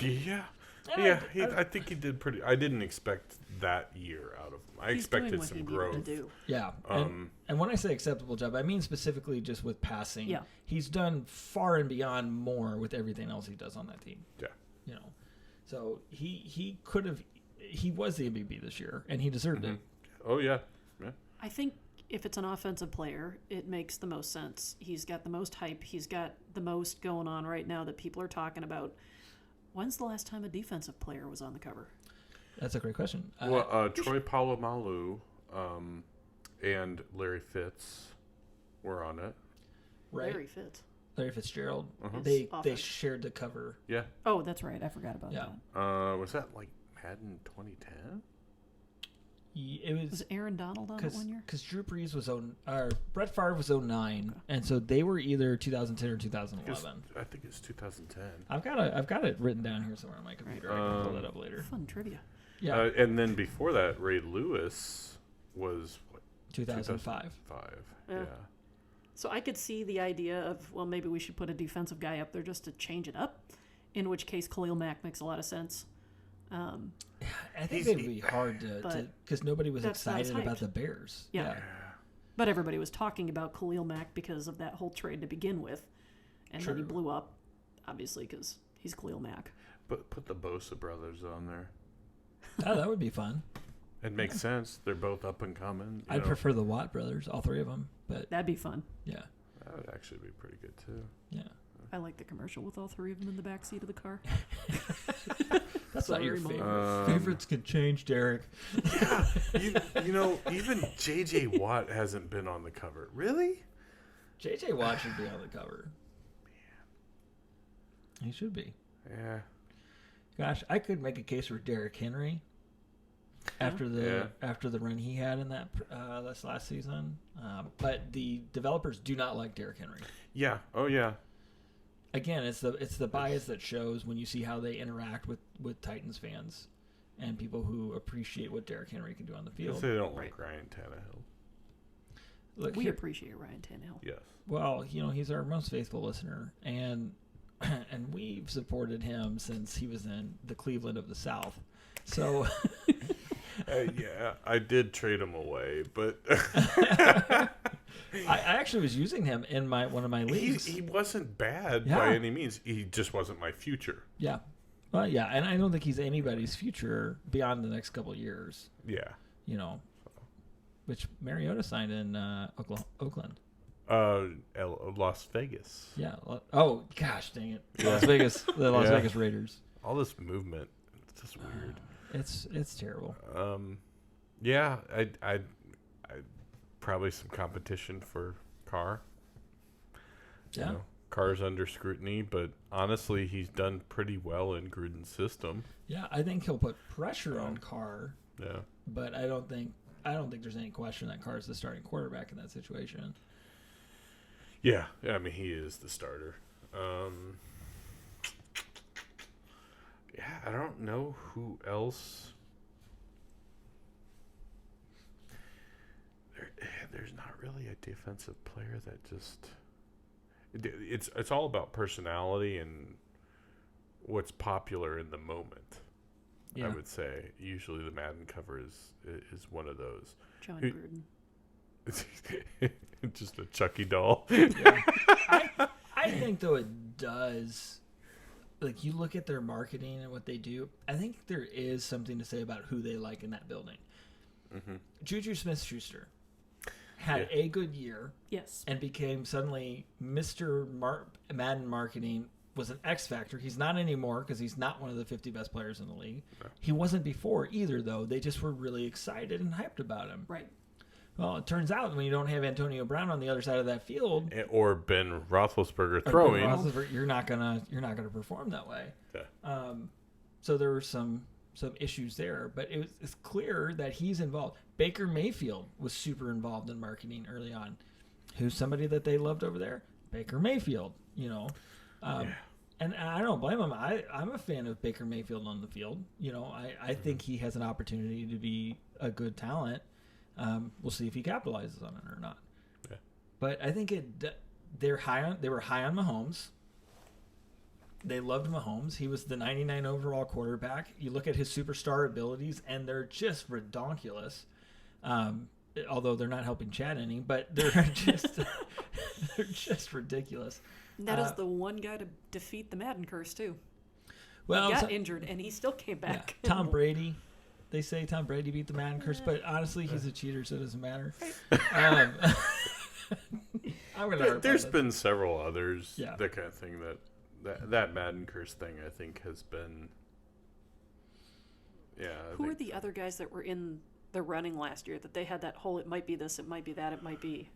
Speaker 2: think he did pretty. I didn't expect that year out of him. I expected some growth.
Speaker 1: Yeah. And when I say acceptable job, I mean specifically just with passing.
Speaker 3: Yeah.
Speaker 1: He's done far and beyond more with everything else he does on that team.
Speaker 2: Yeah.
Speaker 1: So he could have. He was the MVP this year, and he deserved it.
Speaker 2: Oh, yeah.
Speaker 3: I think if it's an offensive player, it makes the most sense. He's got the most hype. He's got the most going on right now that people are talking about. When's the last time a defensive player was on the cover?
Speaker 1: That's a great question.
Speaker 2: Well, Troy Polamalu and Larry Fitz were on it.
Speaker 1: Right. Larry Fitzgerald. They shared the cover.
Speaker 2: Yeah.
Speaker 3: Oh, that's right. I forgot about that.
Speaker 2: Was that Madden 2010?
Speaker 1: Was
Speaker 3: Aaron Donald on it one year?
Speaker 1: Because Drew Brees was Brett Favre was 09, and so they were either 2010 or 2011.
Speaker 2: I think it's 2010.
Speaker 1: I've got it written down here somewhere on my computer. I can pull that up later.
Speaker 3: Fun trivia.
Speaker 1: Yeah.
Speaker 2: And then before that, Ray Lewis was
Speaker 1: 2005.
Speaker 2: Yeah.
Speaker 3: So I could see the idea of, well, maybe we should put a defensive guy up there just to change it up, in which case Khalil Mack makes a lot of sense.
Speaker 1: I think it would be hard to because nobody was excited about the Bears.
Speaker 3: Yeah. But everybody was talking about Khalil Mack because of that whole trade to begin with. And then he blew up, obviously, because he's Khalil Mack.
Speaker 2: But put the Bosa brothers on there.
Speaker 1: Oh, that would be fun.
Speaker 2: It makes sense. They're both up and coming.
Speaker 1: I'd prefer the Watt brothers, all three of them. But
Speaker 3: that'd be fun.
Speaker 1: Yeah.
Speaker 2: That would actually be pretty good, too.
Speaker 1: Yeah.
Speaker 3: I like the commercial with all three of them in the back seat of the car.
Speaker 1: That's not your favorite. Favorites can change, Derek.
Speaker 2: Yeah. Even J.J. Watt hasn't been on the cover. Really?
Speaker 1: J.J. Watt should be on the cover. Man. He should be.
Speaker 2: Yeah.
Speaker 1: Gosh, I could make a case for Derrick Henry after the run he had in this last season. But the developers do not like Derrick Henry.
Speaker 2: Yeah. Oh, yeah.
Speaker 1: Again, it's the bias that shows when you see how they interact with Titans fans and people who appreciate what Derrick Henry can do on the field.
Speaker 2: They don't like Ryan Tannehill.
Speaker 1: Look,
Speaker 3: we appreciate Ryan Tannehill.
Speaker 2: Yes.
Speaker 1: Well, he's our most faithful listener, and we've supported him since he was in the Cleveland of the South. So,
Speaker 2: yeah, I did trade him away, but
Speaker 1: I actually was using him in one of my leagues.
Speaker 2: He wasn't bad by any means. He just wasn't my future.
Speaker 1: Yeah. Well, yeah, and I don't think he's anybody's future beyond the next couple of years.
Speaker 2: Yeah.
Speaker 1: Which Mariota signed in Oakland.
Speaker 2: Las Vegas.
Speaker 1: Yeah. Oh, gosh, dang it. Las Vegas. The Las Vegas Raiders.
Speaker 2: All this movement. It's just weird.
Speaker 1: It's terrible.
Speaker 2: Yeah, I probably some competition for Carr.
Speaker 1: Yeah.
Speaker 2: Carr's under scrutiny, but honestly, he's done pretty well in Gruden's system.
Speaker 1: Yeah, I think he'll put pressure on Carr.
Speaker 2: Yeah.
Speaker 1: But I don't think there's any question that Carr's the starting quarterback in that situation.
Speaker 2: Yeah, I mean, he is the starter. Yeah, I don't know who else. There's not really a defensive player that just. It's all about personality and what's popular in the moment. Yeah. I would say usually the Madden cover is one of those.
Speaker 3: John Gruden.
Speaker 2: Just a Chucky doll.
Speaker 1: Yeah. I think though it does. Like you look at their marketing and what they do, I think there is something to say about who they like in that building. Mm-hmm. Juju Smith-Schuster had a good year,
Speaker 3: yes,
Speaker 1: and became suddenly Mr. Madden marketing was an X factor. He's not anymore because he's not one of the 50 best players in the league. No. He wasn't before either, though. They just were really excited and hyped about him.
Speaker 3: Right.
Speaker 1: Well, it turns out when you don't have Antonio Brown on the other side of that field,
Speaker 2: or Ben Roethlisberger throwing,
Speaker 1: you're not gonna perform that way.
Speaker 2: Yeah.
Speaker 1: So there were some issues there, but it's clear that he's involved. Baker Mayfield was super involved in marketing early on. Who's somebody that they loved over there? Baker Mayfield. And I don't blame him. I'm a fan of Baker Mayfield on the field. I think he has an opportunity to be a good talent. We'll see if he capitalizes on it or not.
Speaker 2: Yeah.
Speaker 1: But I think they were high on Mahomes. They loved Mahomes. He was the 99 overall quarterback. You look at his superstar abilities, and they're just redonkulous. Although they're not helping Chad any, but they're just ridiculous.
Speaker 3: That is the one guy to defeat the Madden curse too.
Speaker 1: Well,
Speaker 3: he got injured and he still came back.
Speaker 1: Yeah. Tom Brady. They say Tom Brady beat the Madden curse, but honestly, he's a cheater, so it doesn't matter.
Speaker 2: There's been several others. Yeah. That kind of thing that Madden curse thing, I think, has been. Yeah.
Speaker 3: Who are the other guys that were in the running last year that they had that whole? It might be this. It might be that. It might be.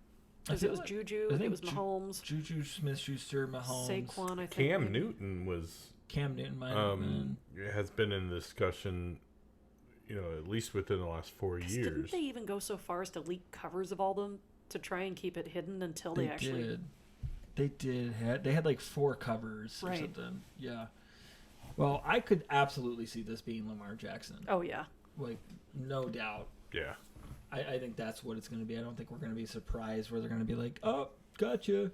Speaker 3: Because it was Juju. It was Mahomes.
Speaker 1: Juju Smith-Schuster, Mahomes.
Speaker 3: Saquon. I think.
Speaker 2: Cam Newton
Speaker 1: might have been.
Speaker 2: Has been in discussion. At least within the last 4 years.
Speaker 3: Didn't they even go so far as to leak covers of all them to try and keep it hidden until they actually
Speaker 1: did. They did. They had like 4 covers or something. Yeah. Well, I could absolutely see this being Lamar Jackson.
Speaker 3: Oh, yeah.
Speaker 1: Like, no doubt.
Speaker 2: Yeah.
Speaker 1: I think that's what it's going to be. I don't think we're going to be surprised where they're going to be like, oh, gotcha.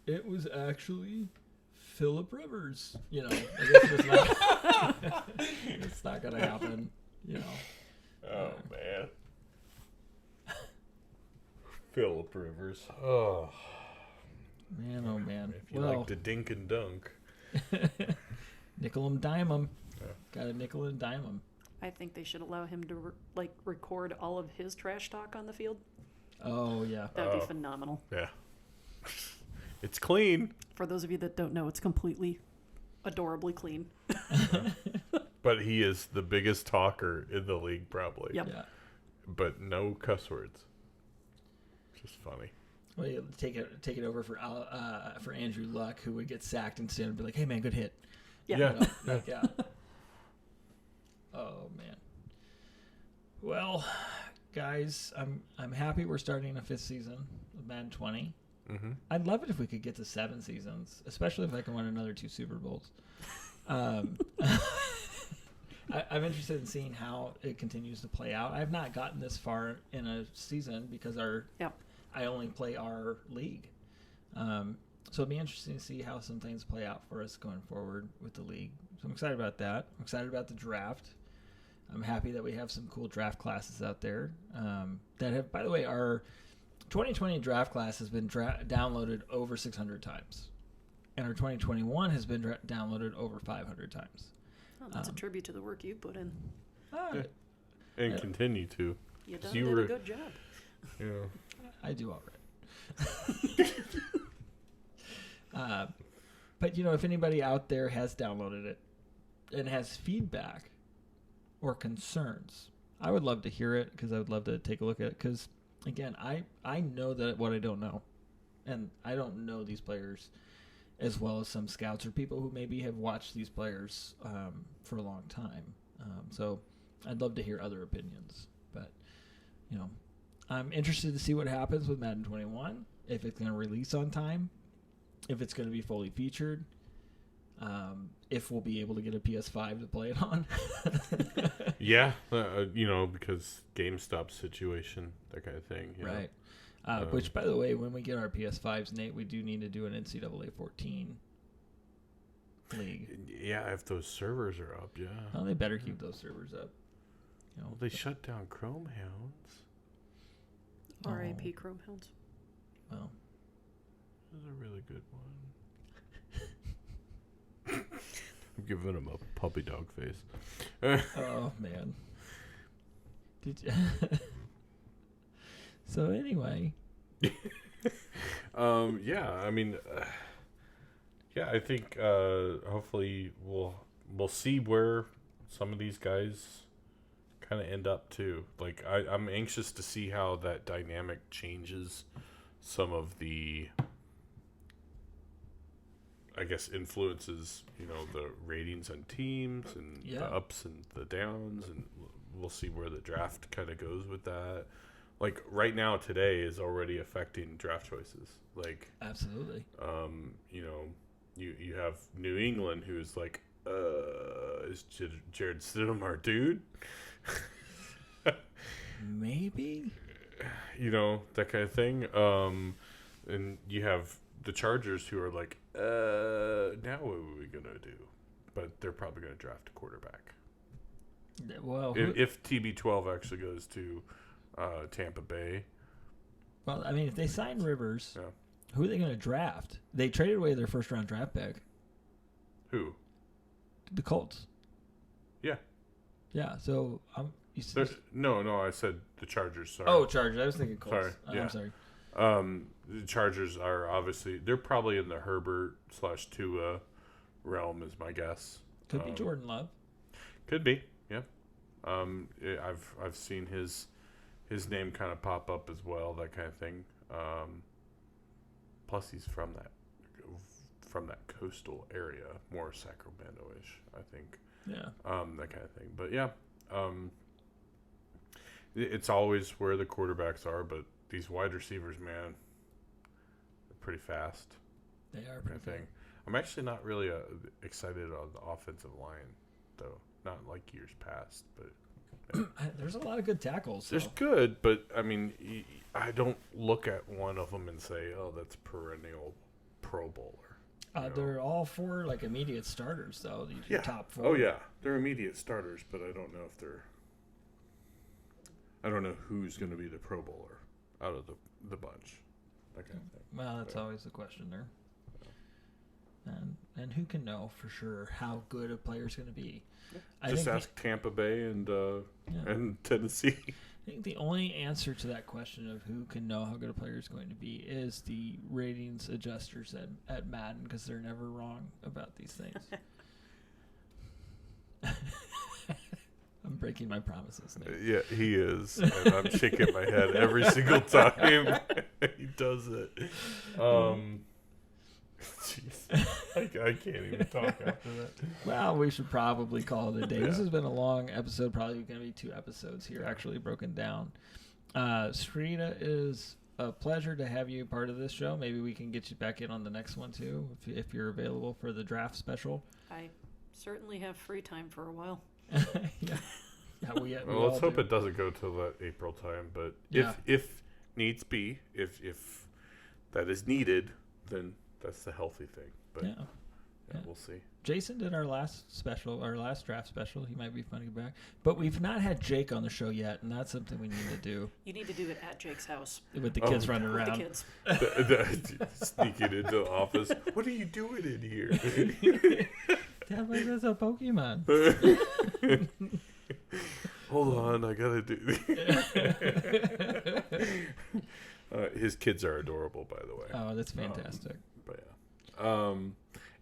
Speaker 1: It was actually Phillip Rivers. I guess it's not not going to happen. You know.
Speaker 2: Oh man. Phillip Rivers. Oh
Speaker 1: man.
Speaker 2: If you like to dink and dunk.
Speaker 1: Nickel and dime 'em. Yeah. Got a nickel and dime 'em.
Speaker 3: I think they should allow him to record all of his trash talk on the field.
Speaker 1: Oh yeah,
Speaker 3: that'd be phenomenal.
Speaker 2: Yeah, it's clean.
Speaker 3: For those of you that don't know, it's completely, adorably clean.
Speaker 2: But he is the biggest talker in the league, probably.
Speaker 3: Yep.
Speaker 1: Yeah.
Speaker 2: But no cuss words. Just funny.
Speaker 1: Well, you take it over for Andrew Luck, who would get sacked instead and be like, "Hey man, good hit."
Speaker 3: Yeah.
Speaker 2: Yeah.
Speaker 1: You know, like, yeah. Oh man. Well, guys, I'm happy we're starting a 5th season of Madden 20.
Speaker 2: Mm-hmm.
Speaker 1: I'd love it if we could get to 7 seasons, especially if I can win another 2 Super Bowls. I'm interested in seeing how it continues to play out. I've not gotten this far in a season because I only play our league. So it'd be interesting to see how some things play out for us going forward with the league. So I'm excited about that. I'm excited about the draft. I'm happy that we have some cool draft classes out there that have, by the way, our 2020 draft class has been downloaded over 600 times. And our 2021 has been downloaded over 500 times.
Speaker 3: Oh, that's a tribute to the work you put in.
Speaker 2: And continue to.
Speaker 3: You did a good job.
Speaker 2: Yeah.
Speaker 1: I do all right. But, if anybody out there has downloaded it and has feedback or concerns, I would love to hear it because I would love to take a look at it. Because, again, I know that what I don't know. And I don't know these players as well as some scouts or people who maybe have watched these players for a long time. So I'd love to hear other opinions. But, I'm interested to see what happens with Madden 21, if it's going to release on time, if it's going to be fully featured, if we'll be able to get a PS5 to play it on.
Speaker 2: Yeah, because GameStop situation, that kind of thing.
Speaker 1: Right. Which, by the way, when we get our PS5s, Nate, we do need to do an NCAA 14 league.
Speaker 2: Yeah, if those servers are up, yeah.
Speaker 1: Well, they better keep those servers up.
Speaker 2: Well, they shut down Chrome Hounds.
Speaker 3: R.I.P. Chrome Hounds.
Speaker 1: Well,
Speaker 2: that's a really good one. I'm giving him a puppy dog face.
Speaker 1: Oh man. Did you? So anyway.
Speaker 2: Yeah. I mean, I think hopefully we'll see where some of these guys kind of end up too. Like I'm anxious to see how that dynamic changes some of the, I guess, influences, the ratings on teams and the ups and the downs, and we'll see where the draft kind of goes with that. Like right now, today is already affecting draft choices. Like
Speaker 1: absolutely.
Speaker 2: You have New England, who's like, is Jared Stidham our dude?
Speaker 1: Maybe.
Speaker 2: That kind of thing. And you have the Chargers, who are like, now what are we gonna do? But they're probably gonna draft a quarterback.
Speaker 1: Well,
Speaker 2: if TB12 actually goes to Tampa Bay.
Speaker 1: Well, I mean, if they sign Rivers, who are they going to draft? They traded away their first-round draft pick.
Speaker 2: Who?
Speaker 1: The Colts.
Speaker 2: Yeah.
Speaker 1: Yeah. So
Speaker 2: no, I said the Chargers. Sorry.
Speaker 1: Oh, Chargers. I was thinking Colts.
Speaker 2: Sorry. Yeah.
Speaker 1: I'm sorry.
Speaker 2: The Chargers are they're probably in the Herbert/Tua realm, is my guess.
Speaker 1: Could be Jordan Love.
Speaker 2: Could be. Yeah. I've seen his name kind of pop up as well, that kind of thing. Plus, he's from that coastal area, more Sacramento-ish, I think.
Speaker 1: Yeah.
Speaker 2: That kind of thing. But yeah, it's always where the quarterbacks are, but these wide receivers, man, they're pretty fast.
Speaker 1: They are pretty
Speaker 2: thing. I'm actually not really excited on the offensive line, though. Not like years past, but.
Speaker 1: There's a lot of good tackles. So.
Speaker 2: There's good, but I mean, I don't look at one of them and say, "Oh, that's perennial Pro Bowler."
Speaker 1: They're all 4 like immediate starters, though. Your top 4.
Speaker 2: Oh yeah, they're immediate starters, but I don't know if they're. I don't know who's going to be the Pro Bowler out of the bunch. That kind of thing.
Speaker 1: Well, that's always the question there. And who can know for sure how good a player's going to be?
Speaker 2: Yeah. Just ask Tampa Bay and Tennessee.
Speaker 1: I think the only answer to that question of who can know how good a player is going to be is the ratings adjusters at Madden, because they're never wrong about these things. I'm breaking my promises, Nate.
Speaker 2: Yeah, he is. And I'm shaking my head every single time he does it. Jeez. I can't even talk after that.
Speaker 1: Well, we should probably call it a day. This has been a long episode, probably going to be 2 episodes here actually broken down. Sarita, is a pleasure to have you part of this show. Maybe we can get you back in on the next one too, if you're available for the draft special.
Speaker 3: I certainly have free time for a while.
Speaker 1: Yeah. We
Speaker 2: well, let's hope it doesn't go till that April time, but if needs be, if that is needed, then that's the healthy thing. But we'll see.
Speaker 1: Jason did our last draft special. He might be fun to get back. But we've not had Jake on the show yet, and that's something we need to do.
Speaker 3: You need to do it at Jake's house.
Speaker 1: With the kids running around.
Speaker 3: With the
Speaker 2: kids. Sneaking into the office. What are you doing in here?
Speaker 1: Dad, like there's a Pokemon.
Speaker 2: Hold on, I gotta do. His kids are adorable, by the way.
Speaker 1: Oh, that's fantastic.
Speaker 2: But yeah.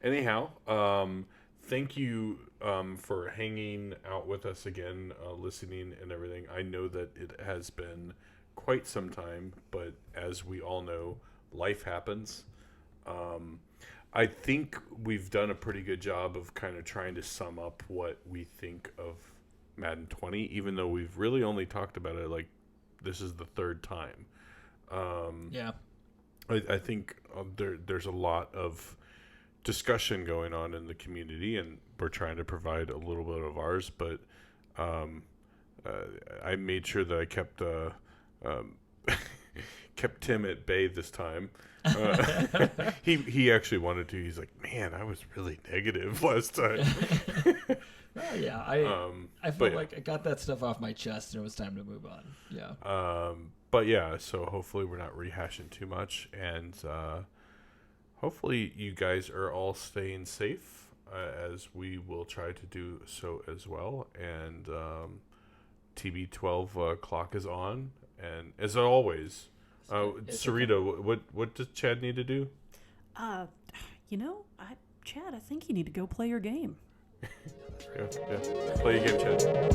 Speaker 2: Anyhow, thank you for hanging out with us again, listening and everything. I know that it has been quite some time, but as we all know, life happens. I think we've done a pretty good job of kind of trying to sum up what we think of Madden 20, even though we've really only talked about it like this is the 3rd time. I think there's a lot of discussion going on in the community, and we're trying to provide a little bit of ours, but I made sure that I kept kept Tim at bay this time. He actually wanted to. He's like, man, I was really negative last time.
Speaker 1: Well, yeah, I felt like I got that stuff off my chest and it was time to move on. Yeah.
Speaker 2: But yeah, so hopefully we're not rehashing too much, and hopefully you guys are all staying safe, as we will try to do so as well. And TB12 clock is on, and as always, Sarita, what does Chad need to do?
Speaker 3: Chad, I think you need to go play your game.
Speaker 2: Yeah. Play your game, Chad.